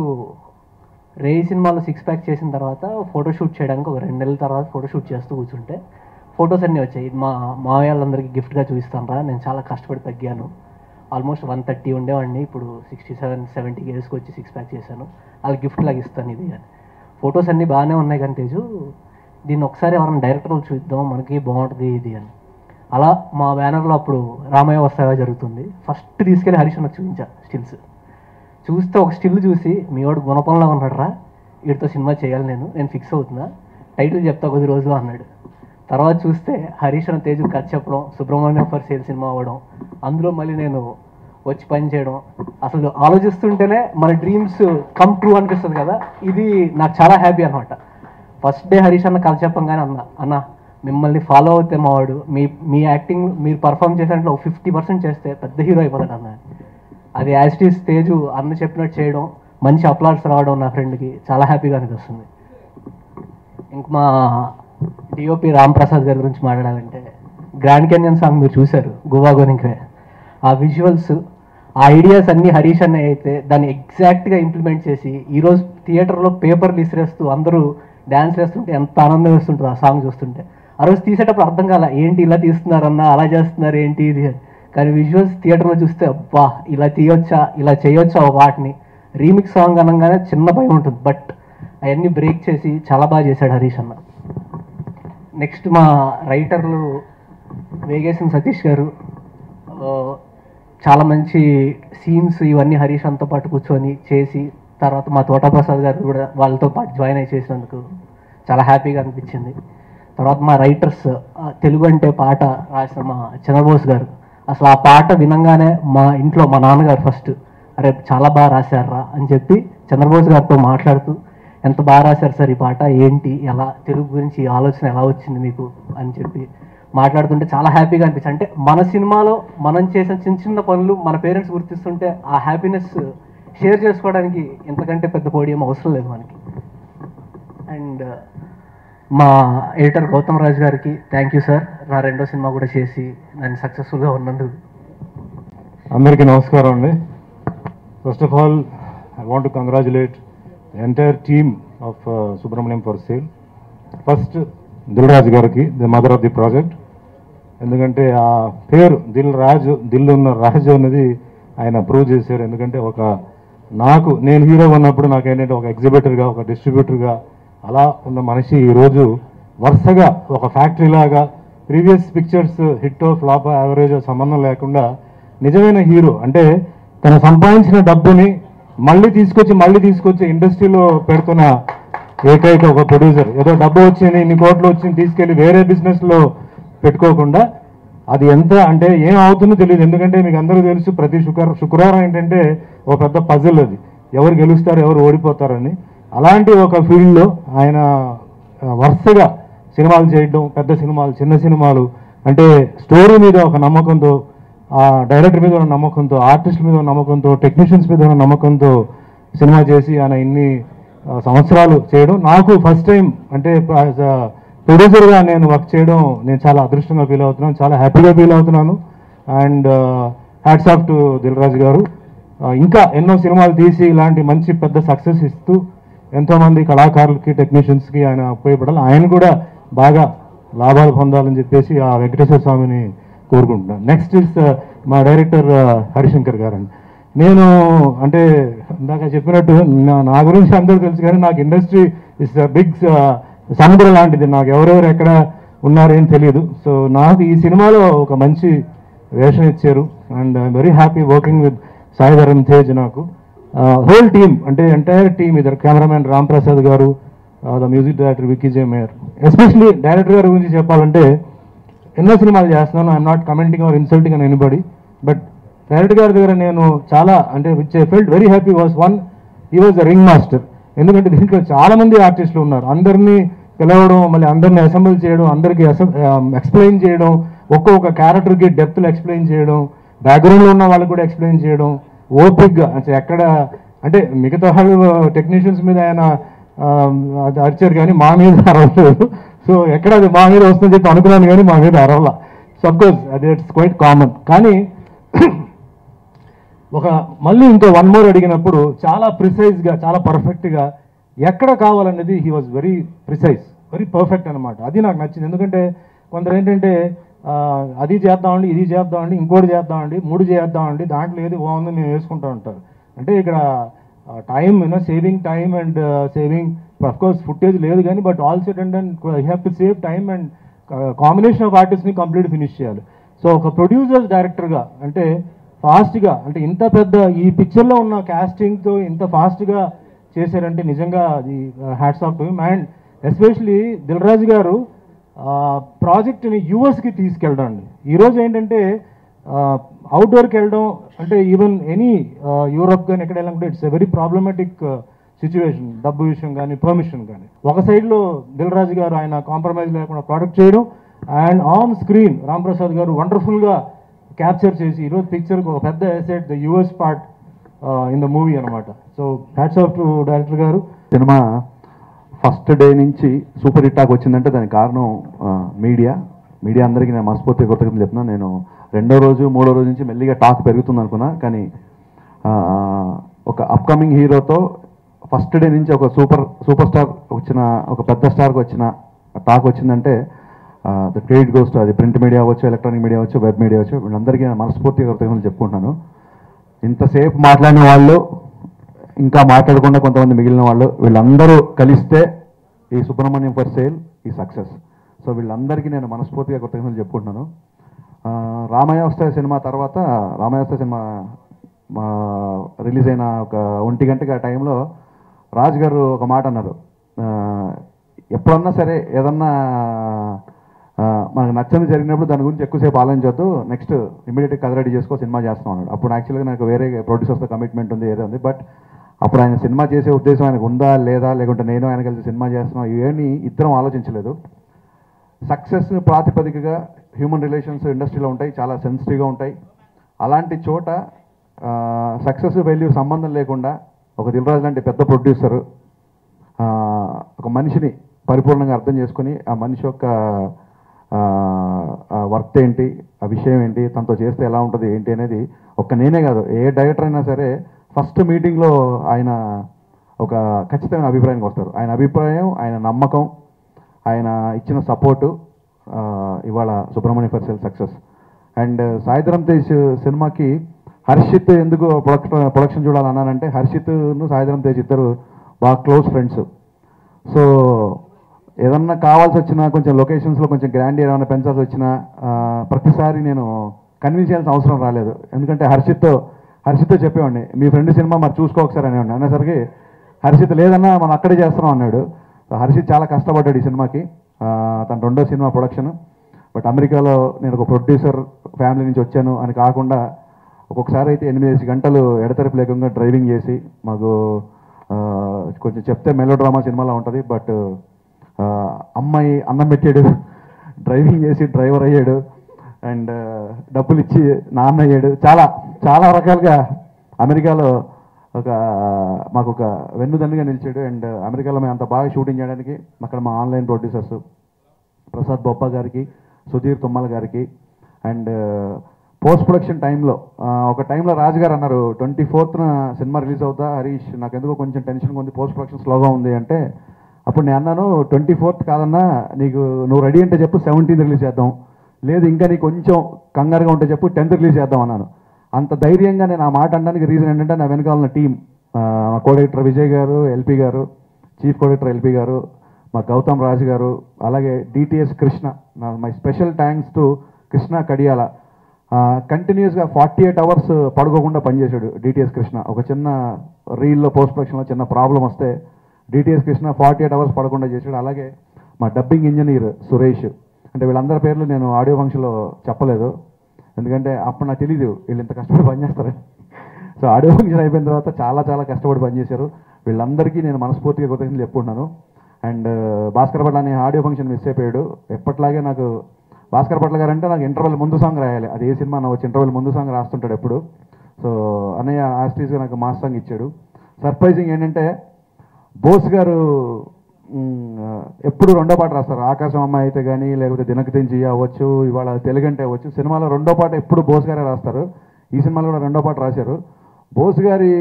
రే సినిమాలో 6 pack చేసిన తర్వాత photoshoot చేయడానికి ఒక 2 నెలల తర్వాత photoshoot చేస్తూ కూర్చుంటే photos అన్నీ వచ్చాయి. మా మావయ్యలందరికీ గిఫ్ట్గా చూపిస్తాను రా, నేను చాలా కష్టపడి తగ్గాను, ఆల్మోస్ట్ 130 ఉండేవాడిని, ఇప్పుడు 67-70 ఇయర్స్కి వచ్చి 6 ప్యాక్ చేశాను, వాళ్ళకి గిఫ్ట్ లాగా ఇస్తాను ఇది అని. ఫొటోస్ అన్నీ బాగానే ఉన్నాయి కానీ తేజు దీన్ని ఒకసారి ఎవరైనా డైరెక్టర్లు చూద్దాం, మనకి బాగుంటుంది ఇది అని. అలా మా బ్యానర్లో అప్పుడు రామయ్య వస్తావా జరుగుతుంది. ఫస్ట్ తీసుకెళ్ళి హరీష్ నాకు చూపించా స్టిల్స్. చూస్తే ఒక స్టిల్ చూసి మీ వాడు గుణపంలో ఉన్నాడు రా, వీడితో సినిమా చేయాలి, నేను ఫిక్స్ అవుతున్నా, టైటిల్ చెప్తా కొద్ది రోజులు అన్నాడు. తర్వాత చూస్తే హరీష్ అన్న తేజు కథ చెప్పడం, సుబ్రహ్మణ్యం ఫర్ సేల్ సినిమా అవ్వడం, అందులో మళ్ళీ నేను వచ్చి పని చేయడం, అసలు ఆలోచిస్తుంటేనే మన డ్రీమ్స్ కమ్ ట్రూ అనిపిస్తుంది కదా. ఇది నాకు చాలా హ్యాపీ అనమాట. ఫస్ట్ డే హరీష్ అన్న కథ చెప్పంగానే అన్న మిమ్మల్ని ఫాలో అవుతే మావాడు మీ యాక్టింగ్ మీరు పర్ఫామ్ చేసినట్లు 50% చేస్తే పెద్ద హీరో అయిపోతాడు అన్న. అది యాజ్ ఇట్ ఈస్ తేజు అన్న చెప్పినట్టు చేయడం, మంచి అప్లాడ్స్ రావడం నా ఫ్రెండ్కి చాలా హ్యాపీగా అనిపిస్తుంది. ఇంక మా డిఓపి రామ్ ప్రసాద్ గారి గురించి మాట్లాడాలంటే, గ్రాండ్ కెన్యన్ సాంగ్ మీరు చూశారు, గోవా గోనింగ్వే. ఆ విజువల్స్, ఆ ఐడియాస్ అన్నీ హరీష్ అన్న అయితే దాన్ని ఎగ్జాక్ట్గా ఇంప్లిమెంట్ చేసి ఈరోజు థియేటర్లో పేపర్లు ఇసిరేస్తూ అందరూ డ్యాన్స్ వేస్తుంటే ఎంత ఆనందం వేస్తుంటుంది ఆ సాంగ్ చూస్తుంటే. ఆ రోజు తీసేటప్పుడు అర్థం కాల, ఏంటి ఇలా తీస్తున్నారన్నా, అలా చేస్తున్నారు ఏంటి ఇది. కానీ విజువల్స్ థియేటర్లో చూస్తే అబ్బా ఇలా తీయొచ్చా, ఇలా చేయొచ్చా ఒక వాటిని. రీమిక్స్ సాంగ్ అనగానే చిన్న భయం ఉంటుంది, బట్ అవన్నీ బ్రేక్ చేసి చాలా బాగా చేశాడు హరీష్ అన్న. నెక్స్ట్ మా రైటర్లు వేగేసిన సతీష్ గారు చాలా మంచి సీన్స్ ఇవన్నీ హరీష్ అంతో పాటు కూర్చొని చేసి, తర్వాత మా తోటా ప్రసాద్ గారు కూడా వాళ్ళతో పాటు జాయిన్ అయి చేసినందుకు చాలా హ్యాపీగా అనిపించింది. తర్వాత మా రైటర్స్, తెలుగు అంటే పాట రాసిన మా చంద్రబోస్ గారు, అసలు ఆ పాట వినంగానే మా ఇంట్లో మా నాన్నగారు ఫస్ట్ అరే చాలా బాగా రాశారా అని చెప్పి చంద్రబోస్ గారితో మాట్లాడుతూ, ఎంత బాగా రాశారు సార్ ఈ పాట, ఏంటి ఎలా తెలుగు గురించి ఈ ఆలోచన ఎలా వచ్చింది మీకు అని చెప్పి మాట్లాడుతుంటే చాలా హ్యాపీగా అనిపించింది. అంటే మన సినిమాలో మనం చేసిన చిన్న చిన్న పనులు మన పేరెంట్స్ గుర్తిస్తుంటే ఆ హ్యాపీనెస్ షేర్ చేసుకోవడానికి ఇంతకంటే పెద్ద పోడియం అవసరం లేదు మనకి. అండ్ మా ఎడిటర్ గౌతమ్ రాజ్ గారికి థ్యాంక్ యూ సార్, నా రెండో సినిమా కూడా చేసి నన్ను సక్సెస్ఫుల్గా ఉన్నందుకు. అందరికీ నమస్కారం అండి. First of all I want to congratulate the entire team of Subrahmanyam for sale. First Dil Raju గారికి, the mother of the project. ఎందుకంటే ఆ పేరు దిల్ రాజు, దిల్ ఉన్న రాజు అనేది ఆయన ప్రూవ్ చేశారు. ఎందుకంటే నేను హీరో ఉన్నప్పుడు నాకేంటంటే ఒక ఎగ్జిబిటర్గా, ఒక డిస్ట్రిబ్యూటర్గా అలా ఉన్న మనిషి ఈరోజు వరుసగా ఒక ఫ్యాక్టరీ లాగా previous pictures hit flop average సంబంధం లేకుండా నిజమైన హీరో, అంటే తన సంపాదించిన డబ్బుని మళ్ళీ తీసుకొచ్చి ఇండస్ట్రీలో పెడుతున్న ఏకైక ఒక ప్రొడ్యూసర్. ఏదో డబ్బు వచ్చింది, ఇన్ని కోట్లు వచ్చింది తీసుకెళ్ళి వేరే బిజినెస్లో పెట్టుకోకుండా, అది ఎంత అంటే ఏం అవుతుందో తెలియదు. ఎందుకంటే మీకు అందరూ తెలుసు, ప్రతి శుక్రవారం ఏంటంటే ఒక పెద్ద పజిల్, అది ఎవరు గెలుస్తారు ఎవరు ఓడిపోతారని. అలాంటి ఒక ఫీల్డ్లో ఆయన వరుసగా సినిమాలు చేయడం, పెద్ద సినిమాలు, చిన్న సినిమాలు, అంటే స్టోరీ మీద ఒక నమ్మకంతో, ఆ డైరెక్టర్ మీద ఉన్న నమ్మకంతో, ఆర్టిస్ట్ మీద ఉన్న నమ్మకంతో, టెక్నీషియన్స్ మీద ఉన్న నమ్మకంతో సినిమా చేసి ఆయన ఇన్ని సంవత్సరాలు చేయడం. నాకు ఫస్ట్ టైం అంటే ప్రొడ్యూసర్గా నేను వర్క్ చేయడం నేను చాలా అదృష్టంగా ఫీల్ అవుతున్నాను, చాలా హ్యాపీగా ఫీల్ అవుతున్నాను. And hats off to Dil Raju garu. ఇంకా ఎన్నో సినిమాలు తీసి ఇలాంటి మంచి పెద్ద సక్సెస్ ఇస్తూ ఎంతోమంది కళాకారులకి, టెక్నీషియన్స్కి ఆయన ఉపయోగపడాలి, ఆయన కూడా బాగా లాభాలు పొందాలని చెప్పేసి ఆ వెంకటేశ్వర స్వామిని కోరుకుంటున్నాను. నెక్స్ట్ ఇస్ మా డైరెక్టర్ హరిశంకర్ గారు అండి. నేను అంటే ఇందాక చెప్పినట్టు నా గురించి అందరూ తెలుసు, కానీ నాకు ఇండస్ట్రీ ఇస్ బిగ్ సముద్రం లాంటిది, నాకు ఎవరెవరు ఎక్కడ ఉన్నారేం తెలియదు. సో నాకు ఈ సినిమాలో ఒక మంచి వేషం ఇచ్చారు. And I'm very happy working with Sai Dharam Tej. నాకు హోల్ టీమ్, అంటే ఎంటైర్ టీమ్, ఇద్దరు cameraman Ram Prasad garu, the music director Vicky J Meyer. Especially director గారి గురించి చెప్పాలంటే ఎన్నో సినిమాలు చేస్తున్నాను, I'm not commenting or insulting on anybody, but director గారి దగ్గర నేను చాలా అంటే which I felt very happy was one, he was the ring master. ఎందుకంటే దీంట్లో చాలా మంది ఆర్టిస్టులు ఉన్నారు, అందరినీ పిలవడం, మళ్ళీ అందరినీ అసెంబ్ల్ చేయడం, అందరికీ ఎక్స్ప్లెయిన్ చేయడం, ఒక్కొక్క క్యారెక్టర్కి డెప్త్లో ఎక్స్ప్లెయిన్ చేయడం, బ్యాక్గ్రౌండ్లో ఉన్న వాళ్ళకి కూడా ఎక్స్ప్లెయిన్ చేయడం ఓపిక్గా. ఎక్కడ అంటే మిగతా టెక్నీషియన్స్ మీద ఆయన అరిచారు కానీ మా మీద అరవలేదు. సో ఎక్కడ అది మా మీద వస్తుందని చెప్పి అనుకున్నాను కానీ మా మీద అరవలా. సబ్కోర్స్ అది ఇట్స్ క్వైట్ కామన్. కానీ మళ్ళీ ఇంకో వన్ మోర్ అడిగినప్పుడు చాలా ప్రిసైజ్గా, చాలా పర్ఫెక్ట్గా ఎక్కడ కావాలనేది he was very precise, very perfect అనమాట. అది నాకు నచ్చింది. ఎందుకంటే కొందరు ఏంటంటే అది చేద్దామండి, ఇది చేద్దామండి, ఇంకోటి చేద్దామండి, 3 చేద్దామండి, దాంట్లో ఏది బాగుందో నేను వేసుకుంటా ఉంటారు. అంటే ఇక్కడ time saving time and saving of course footage లేదు కానీ, but all set and you have to save time and combination of ఆర్టిస్ట్ని కంప్లీట్ ఫినిష్ చేయాలి. సో ఒక ప్రొడ్యూసర్ డైరెక్టర్గా అంటే ఫాస్ట్గా, అంటే ఇంత పెద్ద ఈ పిక్చర్లో ఉన్న కాస్టింగ్తో ఇంత ఫాస్ట్గా చేశారంటే నిజంగా అది hats off to him. And especially Dil Raju garu ప్రాజెక్ట్ని యూఎస్కి తీసుకెళ్ళడం అండి. ఈరోజు ఏంటంటే అవుట్డోర్కి వెళ్ళడం అంటే ఈవెన్ ఎనీ యూరోప్ కానీ ఎక్కడ వెళ్ళాలంటే it's a very problematic situation, డబ్బు విషయం కానీ పర్మిషన్ కానీ. ఒక సైడ్లో దిల్ రాజు గారు ఆయన కాంప్రమైజ్ లేకుండా ప్రొడక్ట్ చేయడం, and on screen Ram Prasad garu వండర్ఫుల్గా క్యాప్చర్ చేసి ఈరోజు పిక్చర్కి ఒక పెద్ద asset, the US part in the movie అనమాట. So hats off to director garu. సినిమా ఫస్ట్ డే నుంచి సూపర్ హిట్ టాక్ వచ్చిందంటే దానికి కారణం మీడియా అందరికీ నేను మనస్ఫూర్తిగా కృతజ్ఞతలు చెప్తున్నాను. నేను రెండో రోజు మూడో రోజు నుంచి మెల్లిగా టాక్ పెరుగుతుంది అనుకున్నా, కానీ ఒక అప్కమింగ్ హీరోతో ఫస్ట్ డే నుంచి ఒక సూపర్ స్టార్ వచ్చిన, ఒక పెద్ద స్టార్కి వచ్చిన టాక్ వచ్చిందంటే ద క్రెడిట్ గోస్ టు అది ప్రింట్ మీడియా అవ్వచ్చు, ఎలక్ట్రానిక్ మీడియా అవ్వచ్చు, వెబ్ మీడియా అవ్వచ్చు, వీళ్ళందరికీ నేను మనస్ఫూర్తిగా కృతజ్ఞతలు చెప్పుకుంటున్నాను. ఇంతసేపు మాట్లాడిన వాళ్ళు, ఇంకా మాట్లాడకుండా కొంతమంది మిగిలిన వాళ్ళు, వీళ్ళందరూ కలిస్తే ఈ సుబ్రహ్మణ్యం ఫర్ సేల్ ఈ సక్సెస్. సో వీళ్ళందరికీ నేను మనస్ఫూర్తిగా కృతజ్ఞతలు చెప్పుకుంటున్నాను. రామాయణ సినిమా తర్వాత, రామాయణ సినిమా రిలీజ్ అయిన ఒక 1 గంటకి ఆ టైంలో రాజు గారు ఒక మాట అన్నారు, ఎప్పుడన్నా సరే ఏదన్నా మనకు నచ్చని జరిగినప్పుడు దాని గురించి ఎక్కువసేపు ఆలోచించొద్దు, నెక్స్ట్ ఇమీడియట్గా కథ రెడీ చేసుకో, సినిమా చేస్తాం అన్నాడు. అప్పుడు యాక్చువల్గా నాకు వేరే ప్రొడ్యూసర్స్తో కమిట్మెంట్ ఉంది, ఏదో ఉంది. బట్ అప్పుడు ఆయన సినిమా చేసే ఉద్దేశం ఆయనకు ఉందా లేదా, లేకుంటే నేను ఆయన కలిసి సినిమా చేస్తున్నాం, ఇవేమీ ఇద్దరం ఆలోచించలేదు. సక్సెస్ ప్రాతిపదికగా హ్యూమన్ రిలేషన్స్ ఇండస్ట్రీలో ఉంటాయి, చాలా సెన్సిటివ్గా ఉంటాయి. అలాంటి చోట సక్సెస్ ఫెయిల్యూర్ సంబంధం లేకుండా ఒక దిల్ రాజు లాంటి పెద్ద ప్రొడ్యూసరు ఒక మనిషిని పరిపూర్ణంగా అర్థం చేసుకుని ఆ మనిషి యొక్క వర్త్ ఏంటి, ఆ విషయం ఏంటి, తనతో చేస్తే ఎలా ఉంటుంది ఏంటి అనేది ఒక్క నేనే కాదు, ఏ డైరెక్టర్ అయినా సరే ఫస్ట్ మీటింగ్లో ఆయన ఒక ఖచ్చితమైన అభిప్రాయానికి వస్తారు. ఆయన అభిప్రాయం, ఆయన నమ్మకం, ఆయన ఇచ్చిన సపోర్టు ఇవాళ Subramanyam for sale success. And Saidharam Tej సినిమాకి హర్షిత్ ఎందుకు ప్రొడక్షన్ చూడాలన్నానంటే, హర్షిత్ను సాయిధరం తేజ్ ఇద్దరు బాగా క్లోజ్ ఫ్రెండ్స్. సో ఏదన్నా కావాల్సి వచ్చినా, కొంచెం లొకేషన్స్లో కొంచెం గ్రాండ్ ఏమైనా పెంచాల్సి వచ్చినా ప్రతిసారి నేను కన్విన్స్ చేయాల్సిన అవసరం రాలేదు. ఎందుకంటే హర్షిత్తో చెప్పేవాడిని, మీ ఫ్రెండ్ సినిమా మరి చూసుకో ఒకసారి అనేవాడిని. అనేసరికి హర్షిత్ లేదన్నా మనం అక్కడే చేస్తున్నాం అన్నాడు. హర్షిత్ చాలా కష్టపడ్డాడు ఈ సినిమాకి, తన రెండో సినిమా ప్రొడక్షన్. బట్ అమెరికాలో నేను ఒక ప్రొడ్యూసర్ ఫ్యామిలీ నుంచి వచ్చాను అని కాకుండా ఒక్కొక్కసారి అయితే 8 గంటలు ఎడతెరిపి లేకుండా డ్రైవింగ్ చేసి, మాకు కొంచెం చెప్తే మెలో డ్రామా సినిమాలో ఉంటుంది, బట్ అమ్మాయి అన్నం పెట్టాడు, డ్రైవింగ్ చేసి డ్రైవర్ అయ్యాడు, అండ్ డబ్బులు ఇచ్చి నాన్న అయ్యాడు. చాలా చాలా రకాలుగా అమెరికాలో మాకు ఒక వెన్నుదన్నుగా నిలిచాడు. అండ్ అమెరికాలో మేము అంత బాగా షూటింగ్ చేయడానికి అక్కడ మా ఆన్లైన్ ప్రొడ్యూసర్స్ ప్రసాద్ బొప్ప గారికి, సుధీర్ తుమ్మల గారికి, అండ్ పోస్ట్ ప్రొడక్షన్ టైంలో ఒక టైంలో రాజుగారు అన్నారు 24న సినిమా రిలీజ్ అవుతా హరీష్, నాకు ఎందుకో కొంచెం టెన్షన్గా ఉంది, పోస్ట్ ప్రొడక్షన్ స్లోగా ఉంది అంటే, అప్పుడు నేను అన్నాను 24th కాదన్నా, నువ్వు రెడీ అంటే చెప్పు 17th రిలీజ్ చేద్దాం, లేదు ఇంకా నీకు కొంచెం కంగారుగా ఉంటే చెప్పు 10th రిలీజ్ చేద్దాం అన్నాను. అంత ధైర్యంగా నేను ఆ మాట అనడానికి రీజన్ ఏంటంటే, నా వెనకాల ఉన్న టీం, మా కోడైరెక్టర్ విజయ్ గారు, ఎల్పి గారు, చీఫ్ కోడైరెక్టర్ ఎల్పి గారు, మా గౌతమ్ రాజు గారు, అలాగే DTS Krishna. My special thanks to Krishna Kadiyala. కంటిన్యూస్గా 48 hours పడుకోకుండా పనిచేశాడు డిటిఎస్ కృష్ణ. ఒక చిన్న రీల్లో పోస్ట్ ప్రొడక్షన్లో చిన్న ప్రాబ్లం వస్తే డిటిఎస్ కృష్ణ 48 hours పడకుండా చేశాడు. అలాగే మా డబ్బింగ్ ఇంజనీర్ సురేష్. అంటే వీళ్ళందరి పేర్లు నేను ఆడియో ఫంక్షన్లో చెప్పలేదు, ఎందుకంటే అప్పుడు నాకు తెలీదు వీళ్ళు ఇంత కష్టపడి పనిచేస్తారని. సో ఆడియో ఫంక్షన్ అయిపోయిన తర్వాత చాలా చాలా కష్టపడి పనిచేశారు. వీళ్ళందరికీ నేను మనస్ఫూర్తిగా కృతజ్ఞతలు చెప్పుకుంటున్నాను. అండ్ భాస్కర్ పట్ల అనే ఆడియో ఫంక్షన్ మిస్ అయిపోయాడు. ఎప్పట్లాగే నాకు భాస్కర్ పట్ల గారు అంటే నాకు ఇంటర్వెల్ ముందు సాంగ్ రాయాలి, అది ఏ సినిమా నా వచ్చి ఇంటర్వెల్ ముందు సాంగ్ రాస్తుంటాడు ఎప్పుడు. సో అన్నయ్య ఆస్టీస్గా నాకు మాస్ సాంగ్ ఇచ్చాడు. సర్ప్రైజింగ్ ఏంటంటే బోస్ గారు ఎప్పుడు రెండో పాట రాస్తారు, ఆకాశం అమ్మాయి అయితే కానీ, లేకపోతే దినక తెంచి అవ్వచ్చు, ఇవాళ తెలుగంటే అవ్వచ్చు, సినిమాలో రెండో పాట ఎప్పుడు బోస్ గారే రాస్తారు. ఈ సినిమాలో కూడా రెండో పాట రాశారు. బోస్ గారి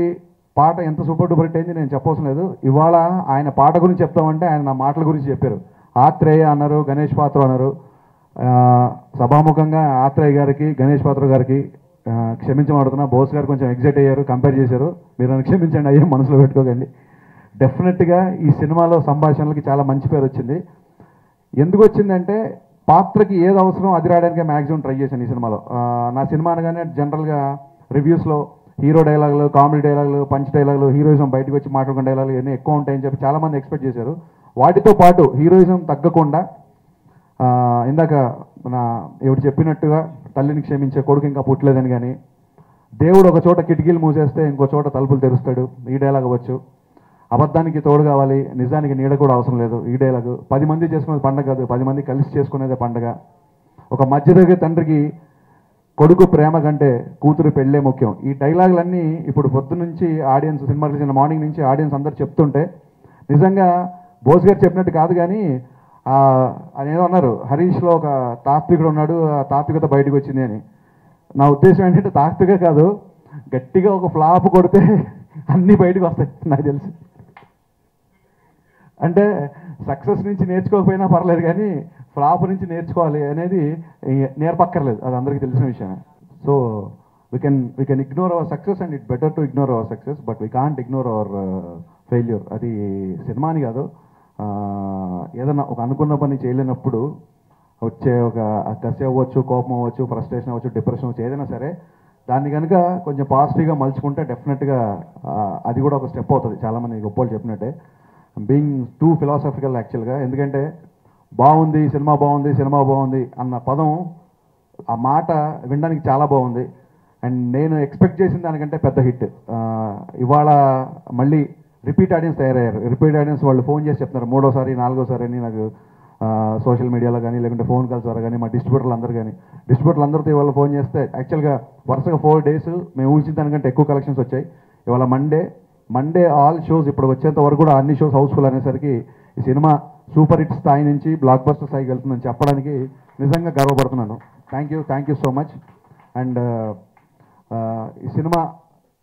పాట ఎంత సూపర్ డూపర్ హిట్ అయింది నేను చెప్పవసరం లేదు. ఇవాళ ఆయన పాట గురించి చెప్తామంటే ఆయన నా మాటల గురించి చెప్పారు. ఆత్రేయ అన్నారు, గణేష్ పాత్ర అన్నారు. సభాముఖంగా ఆత్రేయ గారికి, గణేష్ పాత్ర గారికి క్షమించమడుతున్నా. బోస్ గారు కొంచెం ఎగ్జైట్ అయ్యారు, కంపేర్ చేశారు. మీరు నన్ను క్షమించండి, అయ్యే మనసులో పెట్టుకోకండి. డెఫినెట్గా ఈ సినిమాలో సంభాషణలకి చాలా మంచి పేరు వచ్చింది. ఎందుకు వచ్చిందంటే పాత్రకి ఏది అవసరం అది రాయడానికి మ్యాక్సిమం ట్రై చేశాను ఈ సినిమాలో. నా సినిమా అనగానే జనరల్గా రివ్యూస్లో హీరో డైలాగులు, కామెడీ డైలాగులు, పంచ్ డైలాగులు, హీరోయిజం బయటకు వచ్చి మాట్లాడుకునే డైలాగులు ఇవన్నీ ఎక్కువ ఉంటాయని చెప్పి చాలామంది ఎక్స్పెక్ట్ చేశారు. వాటితో పాటు హీరోయిజం తగ్గకుండా ఇందాక ఎవరు చెప్పినట్టుగా తల్లిని క్షమించే కొడుకు ఇంకా పుట్టలేదని కానీ, దేవుడు ఒక చోట కిటికీలు మూసేస్తే ఇంకో చోట తలుపులు తెరుస్తాడు, ఈ డైలాగ్ అవ్వచ్చు. అబద్ధానికి తోడు కావాలి, నిజానికి నీడ కూడా అవసరం లేదు. ఈ డైలాగు 10 మంది చేసుకునేది పండగ కాదు, 10 మంది కలిసి చేసుకునేదే పండగ. ఒక మధ్యతరగతి తండ్రికి కొడుకు ప్రేమ కంటే కూతురు పెళ్ళే ముఖ్యం. ఈ డైలాగులన్నీ ఇప్పుడు పొద్దున్నుంచి ఆడియన్స్, సినిమా రిలీజ్ మార్నింగ్ నుంచి ఆడియన్స్ అందరు చెప్తుంటే నిజంగా బోస్ గారు చెప్పినట్టు కాదు, కానీ ఆయన ఏదో అన్నారు, హరీష్లో ఒక తాత్వికుడు ఉన్నాడు, ఆ తాత్వికత బయటకు వచ్చింది అని. నా ఉద్దేశం ఏంటంటే తాత్విక కాదు, గట్టిగా ఒక ఫ్లాప్ కొడితే అన్నీ బయటకు వస్తాయి నాకు తెలిసి. అంటే సక్సెస్ నుంచి నేర్చుకోకపోయినా పర్లేదు, కానీ ఫ్లాప్ నుంచి నేర్చుకోవాలి అనేది నేర్పక్కర్లేదు, అది అందరికీ తెలిసిన విషయమే. So we can ignore our success and it's better to ignore our success, but we can't ignore our failure. అది సినిమా అని కాదు, ఏదన్నా ఒక అనుకున్న పని చేయలేనప్పుడు వచ్చే ఒక కసి అవ్వచ్చు, కోపం అవ్వచ్చు, ఫ్రస్ట్రేషన్ అవ్వచ్చు, డిప్రెషన్ అవ్వచ్చు, ఏదైనా సరే దాన్ని కనుక కొంచెం పాజిటివ్గా మలుచుకుంటే డెఫినెట్గా అది కూడా ఒక స్టెప్ అవుతుంది. చాలామంది గొప్పలు చెప్పినట్టే, బీయింగ్ టూ ఫిలాసఫికల్ యాక్చువల్గా. ఎందుకంటే బాగుంది సినిమా, బాగుంది సినిమా బాగుంది అన్న పదం, ఆ మాట వినడానికి చాలా బాగుంది. అండ్ నేను ఎక్స్పెక్ట్ చేసిన దానికంటే పెద్ద హిట్. ఇవాళ మళ్ళీ రిపీట్ ఆడియన్స్ తయారయ్యారు. రిపీట్ ఆడియన్స్ వాళ్ళు ఫోన్ చేసి చెప్తున్నారు 3వ సారి 4వ సారి అని. నాకు సోషల్ మీడియాలో కానీ లేకుంటే ఫోన్ కాల్స్ ద్వారా కానీ మా డిస్ట్రిబ్యూటర్లు అందరితో ఇవాళ ఫోన్ చేస్తే యాక్చువల్గా వరుసగా 4 days మేము ఊహించిన దానికంటే ఎక్కువ కలెక్షన్స్ వచ్చాయి. ఇవాళ మండే ఆల్ షోస్ ఇప్పుడు వచ్చేంత వరకు కూడా అన్ని షోస్ హౌస్ఫుల్ అనేసరికి ఈ సినిమా సూపర్ హిట్ స్థాయి నుంచి బ్లాక్ బస్టర్ స్థాయికి వెళ్తుందని చెప్పడానికి నిజంగా గర్వపడుతున్నాను. Thank you so much. And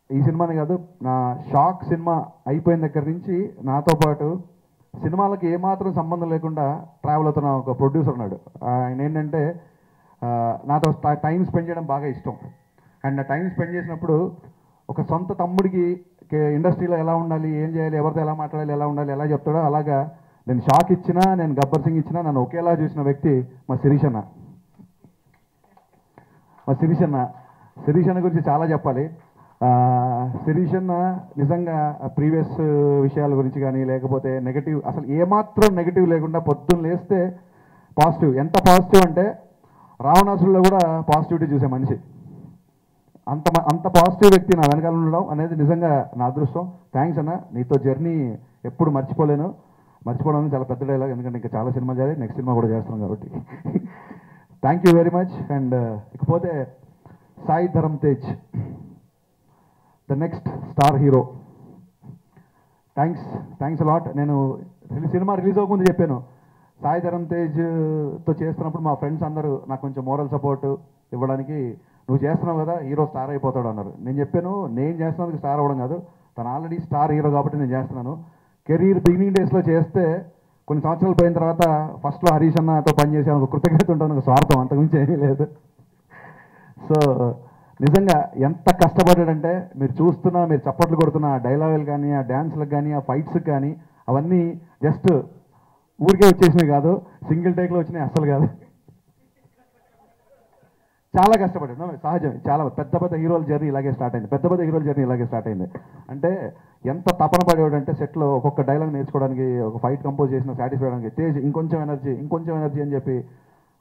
ఈ సినిమాని కాదు, నా షాక్ సినిమా అయిపోయిన దగ్గర నుంచి నాతో పాటు సినిమాలకి ఏమాత్రం సంబంధం లేకుండా ట్రావెల్ అవుతున్న ఒక ప్రొడ్యూసర్ ఉన్నాడు. ఆయన ఏంటంటే నాతో టైం స్పెండ్ చేయడం బాగా ఇష్టం. అండ్ ఆ టైం స్పెండ్ చేసినప్పుడు ఒక సొంత తమ్ముడికి ఇండస్ట్రీలో ఎలా ఉండాలి, ఏం చేయాలి, ఎవరితో ఎలా మాట్లాడాలి, ఎలా ఉండాలి, ఎలా చెప్తాడో అలాగా నేను షాక్ ఇచ్చినా, నేను గబ్బర్ సింగ్ ఇచ్చినా నన్ను ఒకేలా చూసిన వ్యక్తి మా శిరీష్ అన్న. శిరీష్ అన్న గురించి చాలా చెప్పాలి. శిరీష్ అన్న నిజంగా ప్రీవియస్ విషయాల గురించి కానీ లేకపోతే నెగటివ్, అసలు ఏమాత్రం నెగటివ్ లేకుండా పొద్దున్న లేస్తే పాజిటివ్. ఎంత పాజిటివ్ అంటే రావణాసురులో కూడా పాజిటివిటీ చూసే మనిషి. అంత పాజిటివ్ వ్యక్తి నా వెనకాల ఉండడం అనేది నిజంగా నా అదృష్టం. థ్యాంక్స్ అన్న, నీతో జర్నీ ఎప్పుడు మర్చిపోలేను. మర్చిపోవడం చాలా పెద్ద డైలాగ్, ఎందుకంటే ఇంకా చాలా సినిమా చేయాలి, నెక్స్ట్ సినిమా కూడా చేస్తున్నాం కాబట్టి. Thank you very much. And ఇకపోతే Sai Dharam Tej, the next star hero. Thanks a lot. నేను సినిమా రిలీజ్ అవ్వకముందు చెప్పాను, సాయి ధరమ్ తేజ్తో చేస్తున్నప్పుడు మా ఫ్రెండ్స్ అందరూ నాకు కొంచెం మోరల్ సపోర్ట్ ఇవ్వడానికి, నువ్వు చేస్తున్నావు కదా హీరో స్టార్ అయిపోతాడు అన్నారు. నేను చెప్పాను, నేను చేస్తున్నందుకు స్టార్ అవ్వడం కాదు, తను ఆల్రెడీ స్టార్ హీరో కాబట్టి నేను చేస్తున్నాను. కెరీర్ బిగినింగ్ డేస్లో చేస్తే కొన్ని సంవత్సరాలు పోయిన తర్వాత ఫస్ట్లో హరీష్ అన్నతో పనిచేసాను, ఒక కృతజ్ఞత ఉంటాను, ఒక స్వార్థం, అంతకుమించి ఏమీ లేదు. సో నిజంగా ఎంత కష్టపడ్డాడంటే మీరు చూస్తున్నా, మీరు చప్పట్లు కొడుతున్న ఆ డైలాగులు కానీ, ఆ డ్యాన్స్లకు కానీ, ఆ ఫైట్స్కి కానీ అవన్నీ జస్ట్ ఊరికే వచ్చేసినవి కాదు, సింగిల్ టేక్లో వచ్చినాయి అస్సలు కాదు. చాలా కష్టపడ్డాడు, సహజం. చాలా పెద్ద హీరోల జర్నీ ఇలాగే స్టార్ట్ అయింది. అంటే ఎంత తపన పడేవాడు అంటే సెట్లో ఒక్కొక్క డైలాగ్ నేర్చుకోవడానికి, ఒక ఫైట్ కంపోజ్ చేసిన సాటిస్ఫై అవడానికి తేజ్ ఇంకొంచెం ఎనర్జీ అని చెప్పి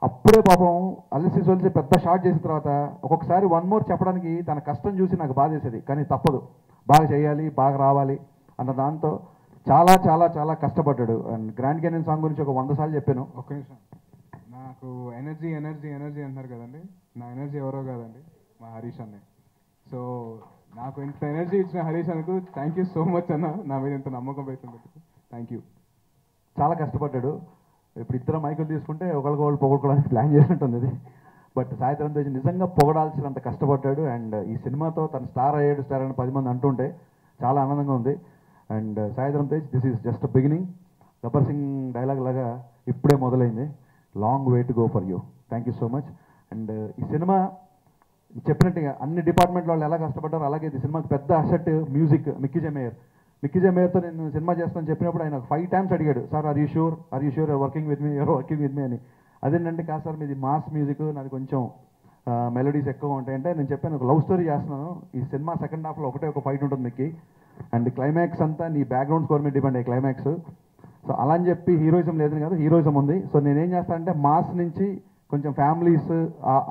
అప్పుడే పాపం అలసి సొలిసి పెద్ద షార్ట్ చేసిన తర్వాత ఒక్కొక్కసారి 1 more చెప్పడానికి తన కష్టం చూసి నాకు బాధ వేసేది, కానీ తప్పదు, బాగా చేయాలి, బాగా రావాలి అన్న దాంతో చాలా చాలా చాలా కష్టపడ్డాడు. అండ్ గ్రాండ్ క్యానియన్ సాంగ్ గురించి ఒక 100 సార్లు చెప్పాను. ఒక్క నిమిషం, నాకు ఎనర్జీ అంటున్నారు కదండి, నా ఎనర్జీ ఎవరో కాదండి, మా హరీష్ అన్నే. సో నాకు ఇంత ఎనర్జీ ఇచ్చిన హరీష్ అన్నకు థ్యాంక్ యూ సో మచ్ అన్న, నా మీద ఇంత నమ్మకం పెట్టుకుంటుంది. Thank you. చాలా కష్టపడ్డాడు. ఇప్పుడు ఇద్దరు మైకులు తీసుకుంటే ఒకరికొకళ్ళు పొగడుకోవడానికి ప్లాన్ చేసినట్టుంది ఇది. బట్ సాయి ధరమ్ తేజ్ నిజంగా పొగడాల్సినంత కష్టపడ్డాడు. అండ్ ఈ సినిమాతో తను స్టార్ అయ్యాడు అని 10 మంది అంటుంటే చాలా ఆనందంగా ఉంది. And Sai Dharam Tej, this is just beginning. Gabbar Singh dialogue లాగా ఇప్పుడే మొదలైంది. Long way to go for you. Thank you so much. And ఈ సినిమా చెప్పినట్టుగా అన్ని డిపార్ట్మెంట్ వాళ్ళు ఎలా కష్టపడ్డారో అలాగే ఈ సినిమాకి పెద్ద అసెట్ మ్యూజిక్. మిక్కీ జే మేయర్తో నేను సినిమా చేస్తాను చెప్పినప్పుడు ఆయన 5 times అడిగాడు, sir are you sure you're working with me అని. అదేంటంటే కాదు సార్, మీది మాస్ మ్యూజిక్, నాది కొంచెం మెలోడీస్ ఎక్కువ ఉంటాయంటే నేను చెప్పాను ఒక లవ్ స్టోరీ చేస్తున్నాను, ఈ సినిమా సెకండ్ హాఫ్లో ఒక ఫైట్ ఉంటుంది మిక్కీ, అండ్ క్లైమాక్స్ అంతా నీ బ్యాక్గ్రౌండ్ స్కోర్ మీద డిపెండ్ అయ్యే క్లైమాక్స్. సో అలా అని చెప్పి హీరోయిజం లేదని కాదు, హీరోయిజం ఉంది. సో నేనేం చేస్తానంటే మాస్ నుంచి కొంచెం ఫ్యామిలీస్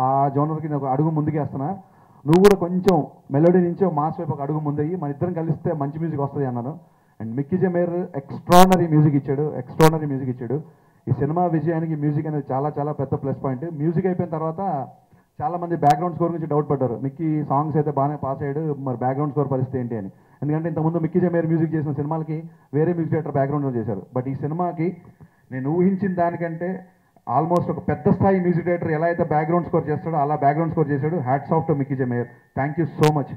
ఆ జోనర్కి నేను ఒక అడుగు ముందుకేస్తున్నా, నువ్వు కూడా కొంచెం మెలోడీ నుంచి మాస్ వైపు ఒక అడుగు ముందయ్యి మన ఇద్దరం కలిస్తే మంచి మ్యూజిక్ వస్తుంది అన్నాను. అండ్ మిక్కీ జమేర్ ఎక్స్ట్రాడనరీ మ్యూజిక్ ఇచ్చాడు. ఈ సినిమా విజయానికి మ్యూజిక్ అనేది చాలా చాలా పెద్ద ప్లస్ పాయింట్. మ్యూజిక్ అయిపోయిన తర్వాత చాలా మంది బ్యాక్గ్రౌండ్ స్కోర్ గురించి డౌట్ పడ్డారు. మిక్కీ సాంగ్స్ అయితే బాగానే పాస్ అయ్యాడు, మరి బ్యాక్గ్రౌండ్ స్కోర్ పరిస్థితి ఏంటి అని. ఎందుకంటే ఇంతకుముందు మిక్కీ జమేర్ మ్యూజిక్ చేసిన సినిమాలకి వేరే మ్యూజిక్ డైరెక్టర్ బ్యాక్గ్రౌండ్లో చేశారు. బట్ ఈ సినిమాకి నేను ఊహించిన దానికంటే ఆల్మోస్ట్ ఒక పెద్ద స్థాయి మ్యూజిక్ డైరెక్టర్ ఎలా అయితే బ్యాక్గ్రౌండ్ స్కోర్ చేస్తాడో అలా బ్యాక్గ్రౌండ్ స్కోర్ చేశాడు. Hats off to Mickey J Meyer. Thank you so much.